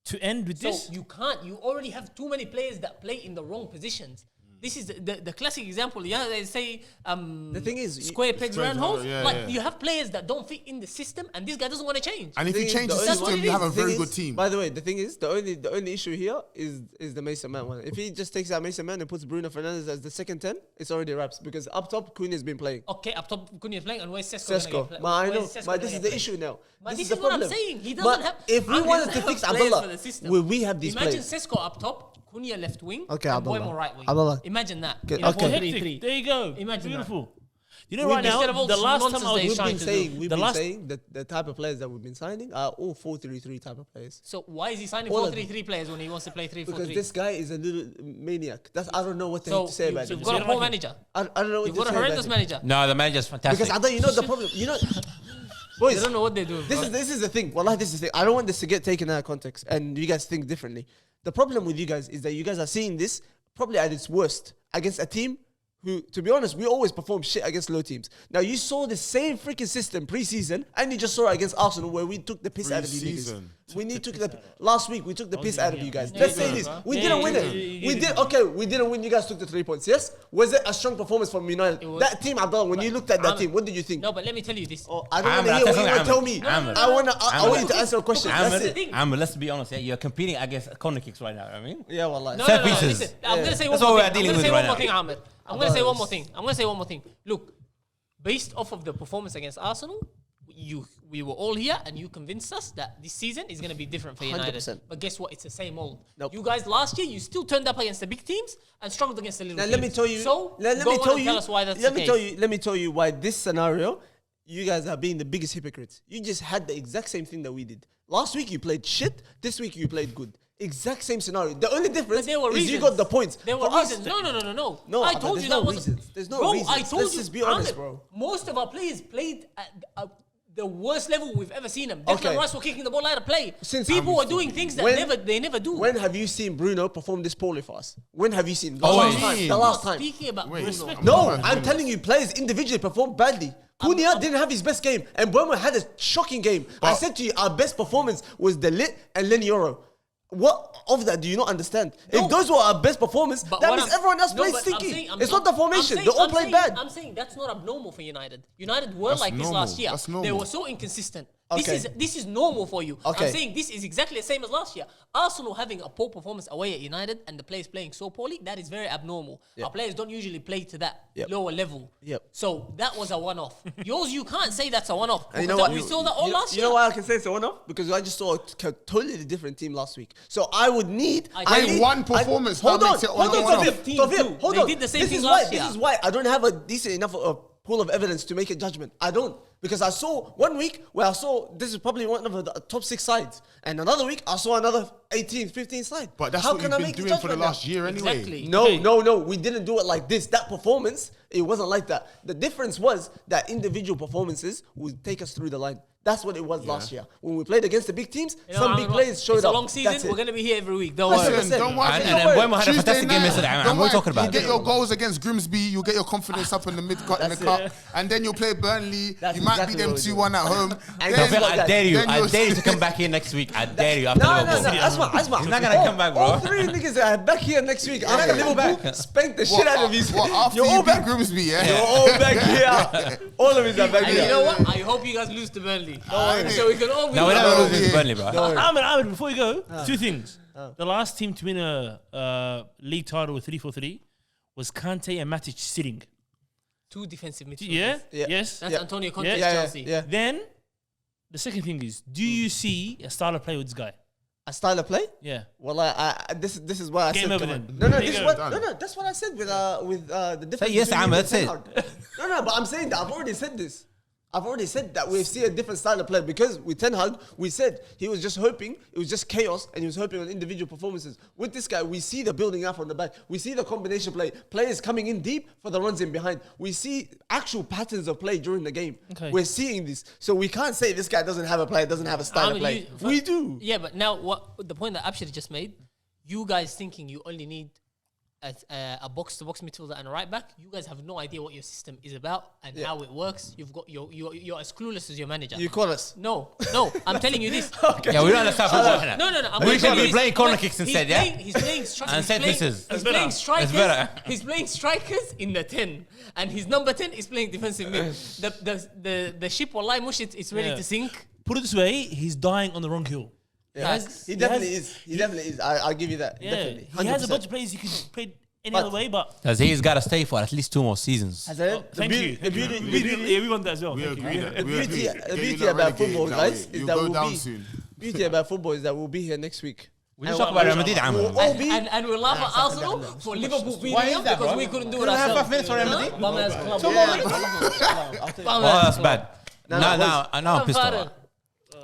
To end with So this, you can't. You already have too many players that play in the wrong positions. This is the classic example. Yeah, they say The thing is, square pegs round holes. yeah, Like yeah. you have players that don't fit in the system, and this guy doesn't want to change. And if you thing is, change the the only- That's what system, it you is. have a The thing very is- good team. By the way, the thing is, the only issue here is the Mason Mount one. If he just takes out Mason Mount and puts Bruno Fernandes as the second 10, it's already wraps because up top Cunha's been playing. Okay, up top Cunha playing, and where's Sesko? gonna Sesko, get but I know, where's Sesko but gonna this is get the played? issue now. But this the is what I'm problem. saying. He But doesn't have. if we Amr wanted doesn't to have fix players Abdullah, for the system. will we have these Imagine players? Sesko up top, Cunha left wing, Okay, and Abdullah. Mbuemo right wing. Abdullah. Imagine that. Okay, In a okay. 4-3-3. there you go. Imagine that. Beautiful. You know, We've right been- now, instead of all the this last time nonsense I was they We've trying been to saying, do. we've The been last- saying that the type of players that we've been signing are all 4-3-3 type of players. So why is he signing All of 4-3-3 players when he wants to play 3-4-3? Because this guy is a little maniac. I don't know what so to say about you've him. got a poor manager. I don't know what You've to got a say horrendous about him. manager. No, the manager's fantastic. Because I don't, you know the problem. You know, boys, They don't know what they're doing. This bro. is the thing. Wallahi, this is the thing. I don't want this to get taken out of context and you guys think differently. The problem with you guys is that you guys are seeing this probably at its worst against a team who, to be honest, we always perform shit against low teams. Now, you saw the same freaking system pre-season and you just saw it against Arsenal where we took the piss out of you niggas. Pre-season. Last week, we took the piss out of you guys. Yeah, Let's yeah, say this. bro. We Yeah, didn't yeah, win yeah, it. yeah, We did, okay, we didn't win. You guys took the 3 points, yes? Was it a strong performance from United? was. That team, Abdullah, when you looked at that Amr- team, what did you think? No, but let me tell you this. Oh, I don't Amr, want to hear I'll what you tell want to tell me. you, Amr. I want you to answer a question. That's Amr, it. Amr, let's be honest. Yeah, you're competing against corner kicks right now. I mean, Yeah, wallahi. No, Set no, no, pieces. listen. I'm going to say one That's more what thing. we're dealing I'm with going to say right one more now. thing, Ahmed. I'm going to say one more thing. I'm going to say one more thing. Look, based off of the performance against Arsenal, we were all here and you convinced us that this season is going to be different for United. 100%. But guess what? It's the same old. Nope. You guys last year, you still turned up against the big teams and struggled against the little Now teams. let me tell you. So let go me on tell and you. tell us why that's let the me case. tell you. Let me tell you why this scenario you guys are being the biggest hypocrites. You just had the exact same thing that we did. Last week you played shit. This week you played good. Exact same scenario. The only difference there were is you reasons. got the points. There were For us- reasons. No. No, I but told there's you no that wasn't. reasons. There's no bro, reasons. I told Let's you. just be honest, Ahmed, bro. Most of our players played at the worst level we've ever seen them. Declan Okay. Rice were kicking the ball out of play. Since- People were doing things that they never do. When have you seen Bruno perform this poorly for us? When have you seen? The Always. last time. Wait. The last time. Speaking about Wait, Bruno. I'm No, not I'm Bruno. telling you, players individually performed badly. Cunha didn't have his best game, and Burma had a shocking game. I said to you, our best performance was the Lit and Lenioro. What of that do you not understand? No. If those were our best performance, But that what means I'm- everyone else no, plays but I'm stinky. saying- It's not the formation. They all played bad. I'm saying that's not abnormal for United. United were That's like this normal. last year. That's They normal. were so inconsistent. Okay. This is normal for you. Okay. I'm saying this is exactly the same as last year. Arsenal having a poor performance away at United and the players playing so poorly, that is very abnormal. Our players don't usually play to that Yep. lower level. Yep. So that was a one-off. Yours, you can't say that's a one-off. And you know because what? We saw that all last You year. know why I can say it's a one-off? Because I just saw a totally different team last week. So I would need. I need- need one performance Hold that on, makes it hold on on, one-off. Tawfiq, hold They on. did the same This thing is last why. year. This is why I don't have a decent enough pool of evidence to make a judgment. I don't. Because I saw 1 week where I saw this is probably one of the top 6 sides, and another week I saw another 18th, 15th side. But that's How what can you've I been make the doing for the judgment now? last year anyway. Exactly. No, we didn't do it like this. That performance, it wasn't like that. The difference was that individual performances would take us through the line. That's what it was last year. When we played against the big teams, You know, some I'm big not- players showed it's up. a long season. That's it. We're going to be here every week. Don't Listen, worry. Listen, don't worry. And Don't worry. Buemo had a fantastic game yesterday. Don't What are we worry. talking about? You get your goals against Grimsby, you get your confidence up in the mid in the That's cup, it. and then you'll play Burnley. That's you might exactly beat them what we do. 2-1 at home. And Then- guess what, I dare you. then I you'll- dare you to come back here next week. I dare you after No, Liverpool. Asma. He's not gonna come back, bro. All 3 niggas are back here next week. I'm gonna Liverpool back. spank the shit out of you. What, after You're you all beat back. Grimsby, You're yeah? all back here. All of us are back And here. you know what? I hope you guys lose to Burnley. So we can all No, we're win. not No, losing to yeah. Burnley, bro. Ahmed, before you go, 2 things. The last team to win a league title with 3-4-3 was Kante and Matic sitting. 2 defensive midfielders. Yeah? Yeah. Yes? That's Yeah. Antonio Yeah, Conte's yeah, Chelsea. Yeah. Then, the second thing is, do you see a style of play with this guy? A style of play? Yeah. Well, this is what I Game said. over come then. on. No, There this you is go. what, Done. no, that's what I said with the difference. yes, between Ahmed, you that's and it. Ten Hag. No, but I'm saying that I've already said this. I've already said that we see a different style of play because with Ten Hag, we said he was just hoping, it was just chaos, and he was hoping on individual performances. With this guy, we see the building up on the back. We see the combination play, players coming in deep for the runs in behind. We see actual patterns of play during the game. Okay. We're seeing this, so we can't say this guy doesn't have a play, doesn't have a style of play. We do. Yeah, but now what the point that Abshir just made, you guys thinking you only need a box-to-box midfielder and a right back, you guys have no idea what your system is about and how it works. You've got you're as clueless as your manager. You call us. No, I'm telling you this. Yeah, we don't understand football. No. I'm We telling should you be this. playing corner But kicks he's instead, yeah? playing- He's playing And set pieces. He's It's playing better. strikers. It's better. He's playing strikers in the 10, and his number 10 is playing defensive mid. The ship wallahi mush it's ready Yeah. to sink. Put it this way, he's dying on the wrong hill. Facts. He definitely is. He definitely is. I'll give you that. Yeah. Definitely. He has a 100%. bunch of players he could play any But- other way, but Because he's got to stay for at least 2 more seasons. thank you. The beauty, Yeah, we want that as well. We Thank you. agree. the We beauty, agree. the Get you beauty lot about relegated football, that guys, way. is You'll that go we'll down be. soon. Beauty about football is that we'll be here next week. We just talk about Real Madrid, Ahmed. We'll all be. And we'll laugh at Arsenal for Liverpool beating Why is them that, because bro? we couldn't do it Couldn't have ourselves. 5 minutes for Real Madrid? Bum ass club. Oh, that's bad. Now I'm pissed off.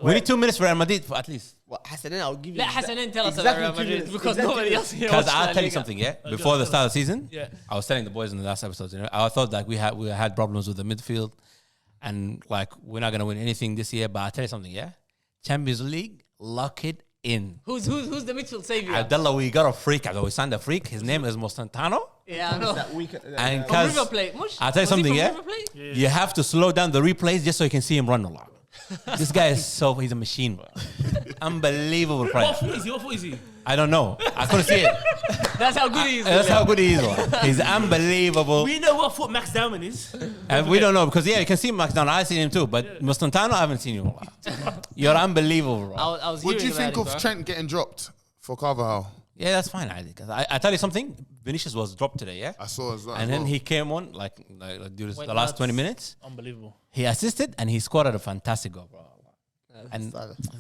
We need 2 minutes for Real Madrid for at least. What, Hassanin, I'll give you. Let Hassanin tell us exactly about Real 2 Madrid minutes. because Exactly nobody 2 else here Because watched I'll La tell you Liga. something, yeah. Before the start of the season, Yeah. I was telling the boys in the last episode, I thought like we had problems with the midfield, and like we're not gonna win anything this year. But I'll tell you something, yeah. Champions League, lock it in. Who's the midfield savior? Abdullah, we got a freak. We signed a freak. His name is Mostantano. Yeah, I know. And From River cause Plate. Mush? I'll tell you Was he something, from yeah. River Plate? You have to slow down the replays just so you can see him run a lot. This guy is he's a machine, bro. Unbelievable player. What foot is he? What foot is he? I don't know. I couldn't see it. That's how good he is. That's how good he is, bro. He's unbelievable. We know what foot Max Diamond is. And we don't know because you can see Max down. I've seen him too, but Mostantano, I haven't seen you. You're unbelievable, bro. I was What do hearing you think about of it, bro. Trent getting dropped for Carvajal? Yeah, that's fine. I tell you something. Vinicius was dropped today, yeah, I saw as well. and then he came on like during Went the last nuts. 20 minutes. Unbelievable. He assisted and he scored a fantastic goal, bro. And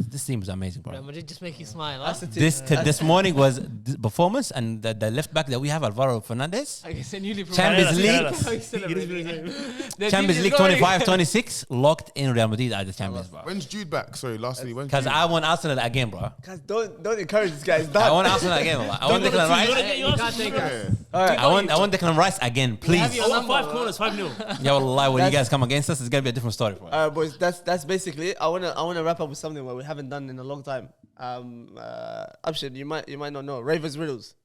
this team is amazing, bro. Real Madrid just make you smile. Huh? That's the team. This morning was performance, and the left back that we have, Alvaro Fernandez. I guess a newly Champions promoted- League. The Champions team League is going. 25-26, locked in Real Madrid at the Champions, bro. When's Jude back? Sorry, lastly, when's Because Jude? I want Arsenal again, bro. Guys, don't encourage this guy. It's I done. want Arsenal again, bro. I want Declan Rice. You can't take us. All right. I want Declan Rice again, have please. your I want number, 5 bro. corners, 5-0. Yeah, wallahi, when you That's- guys come against us, it's gonna be a different story for us. All right, boys. That's basically it. I wanna wrap up with something where we haven't done in a long time. Abshir, you might not know. Ravers riddles.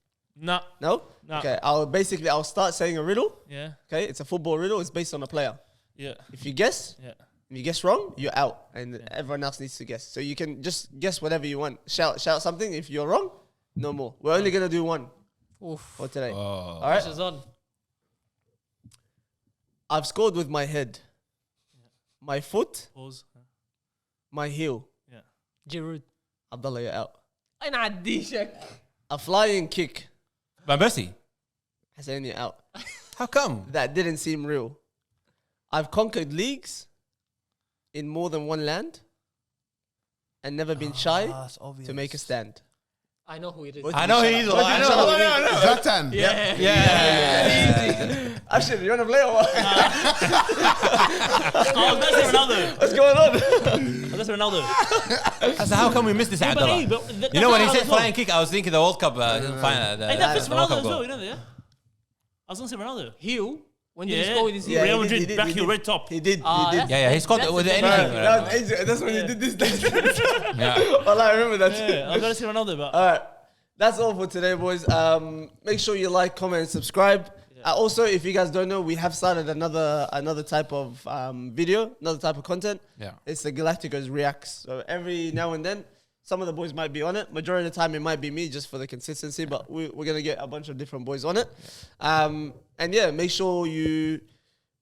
Nah. No? No. Okay. I'll start saying a riddle. Yeah. Okay. It's a football riddle. It's based on a player. Yeah. If you guess, Yeah. if you guess wrong, you're out, and everyone else needs to guess. So you can just guess whatever you want. Shout something. If you're wrong, no more. We're only gonna do one Oof. for today. Oh. All right. Pressure's on. I've scored with my head, my foot, Pause. my heel. Giroud. Abdullah, you're out. I نعدي شك. A flying kick. Van Persie, Hassan, you're out. how come? That didn't seem real. I've conquered leagues in more than one land and never been shy to make a stand. I know who it is. I know he's. I know. Zlatan. Yeah. Yeah. Ashton, you want to play or what? Oh, that's Ronaldo. What's going on? Oh, that's Ronaldo. I said, how come we missed this, But hey, Abdullah? but You know when he said as well. flying kick, I was thinking the World Cup final. Hey, that fits the World Ronaldo Cup as well, goal. you know that, yeah? I was gonna say Ronaldo. Heel. When did he Yeah. score with his heel? Yeah. Real he Madrid, did, back he heel, did. red top. He did. Ah, He did. Yeah, he scored That's with the anything. difference. That's when he did this. Yeah. Well, I remember that. Yeah, I'm gonna say Ronaldo, but All right. That's all for today, boys. Make sure you like, comment, and subscribe. Also, if you guys don't know, we have started another type of video, another type of content. Yeah. It's the GalacticOz Reacts. So every now and then, some of the boys might be on it. Majority of the time, it might be me just for the consistency, but we're going to get a bunch of different boys on it. And yeah, make sure you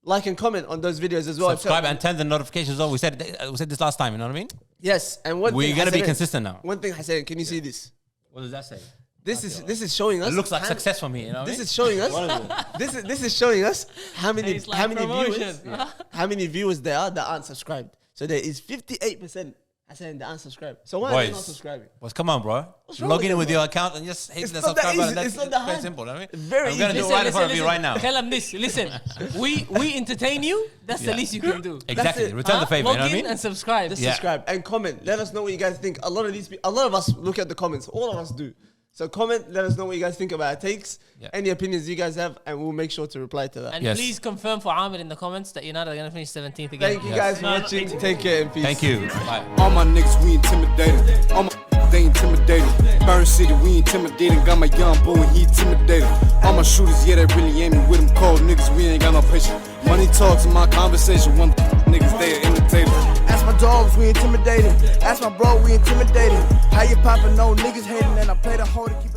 like and comment on those videos as well. Subscribe and turn the notifications on. We said this last time, you know what I mean? Yes. And one We're thing, going to be Hassan, consistent now. One thing, Hassan, can you see this? What does that say? This is showing us. It looks like how- success for me, you know what I This mean? is showing us. this is showing us how many It's like how many promotion. viewers how many viewers there are that aren't subscribed. So there is 58% saying that aren't subscribed. So why are they not Boys, subscriing? boys, come on, bro. wrong Log with in them, with bro? your account and just hit It's the not that subscribe button. easy. That's It's not that very hard. simple, you know what I mean? Very I'm going to easy. do it right in front of you right now. Tell them this. Listen, we entertain you. That's the Yeah. least you can do. Exactly. it. Return the favor, you Log know what I in mean? and subscribe. Just Yeah. subscribe and comment. Let us know what you guys think. A lot of us look at the comments. All of us do. So comment. Let us know what you guys think about our takes. Yeah. Any opinions you guys have, and we'll make sure to reply to that. And Yes. please confirm for Amir in the comments that United are going to finish 17th again. Thank you guys for watching. Take care and peace. Thank you. Bye. All my niggas, we intimidated. All my they intimidated. Burn City, we intimidating. Got my young boy, he intimidated. All my shooters, yeah, they really aiming with them cold niggas. We ain't got no patience. Money talks in my conversation. One niggas, they are imitators. Ask my dogs, we intimidated. Ask my bro, we intimidated. How you poppin', no niggas hating, and I play the whole to keep it.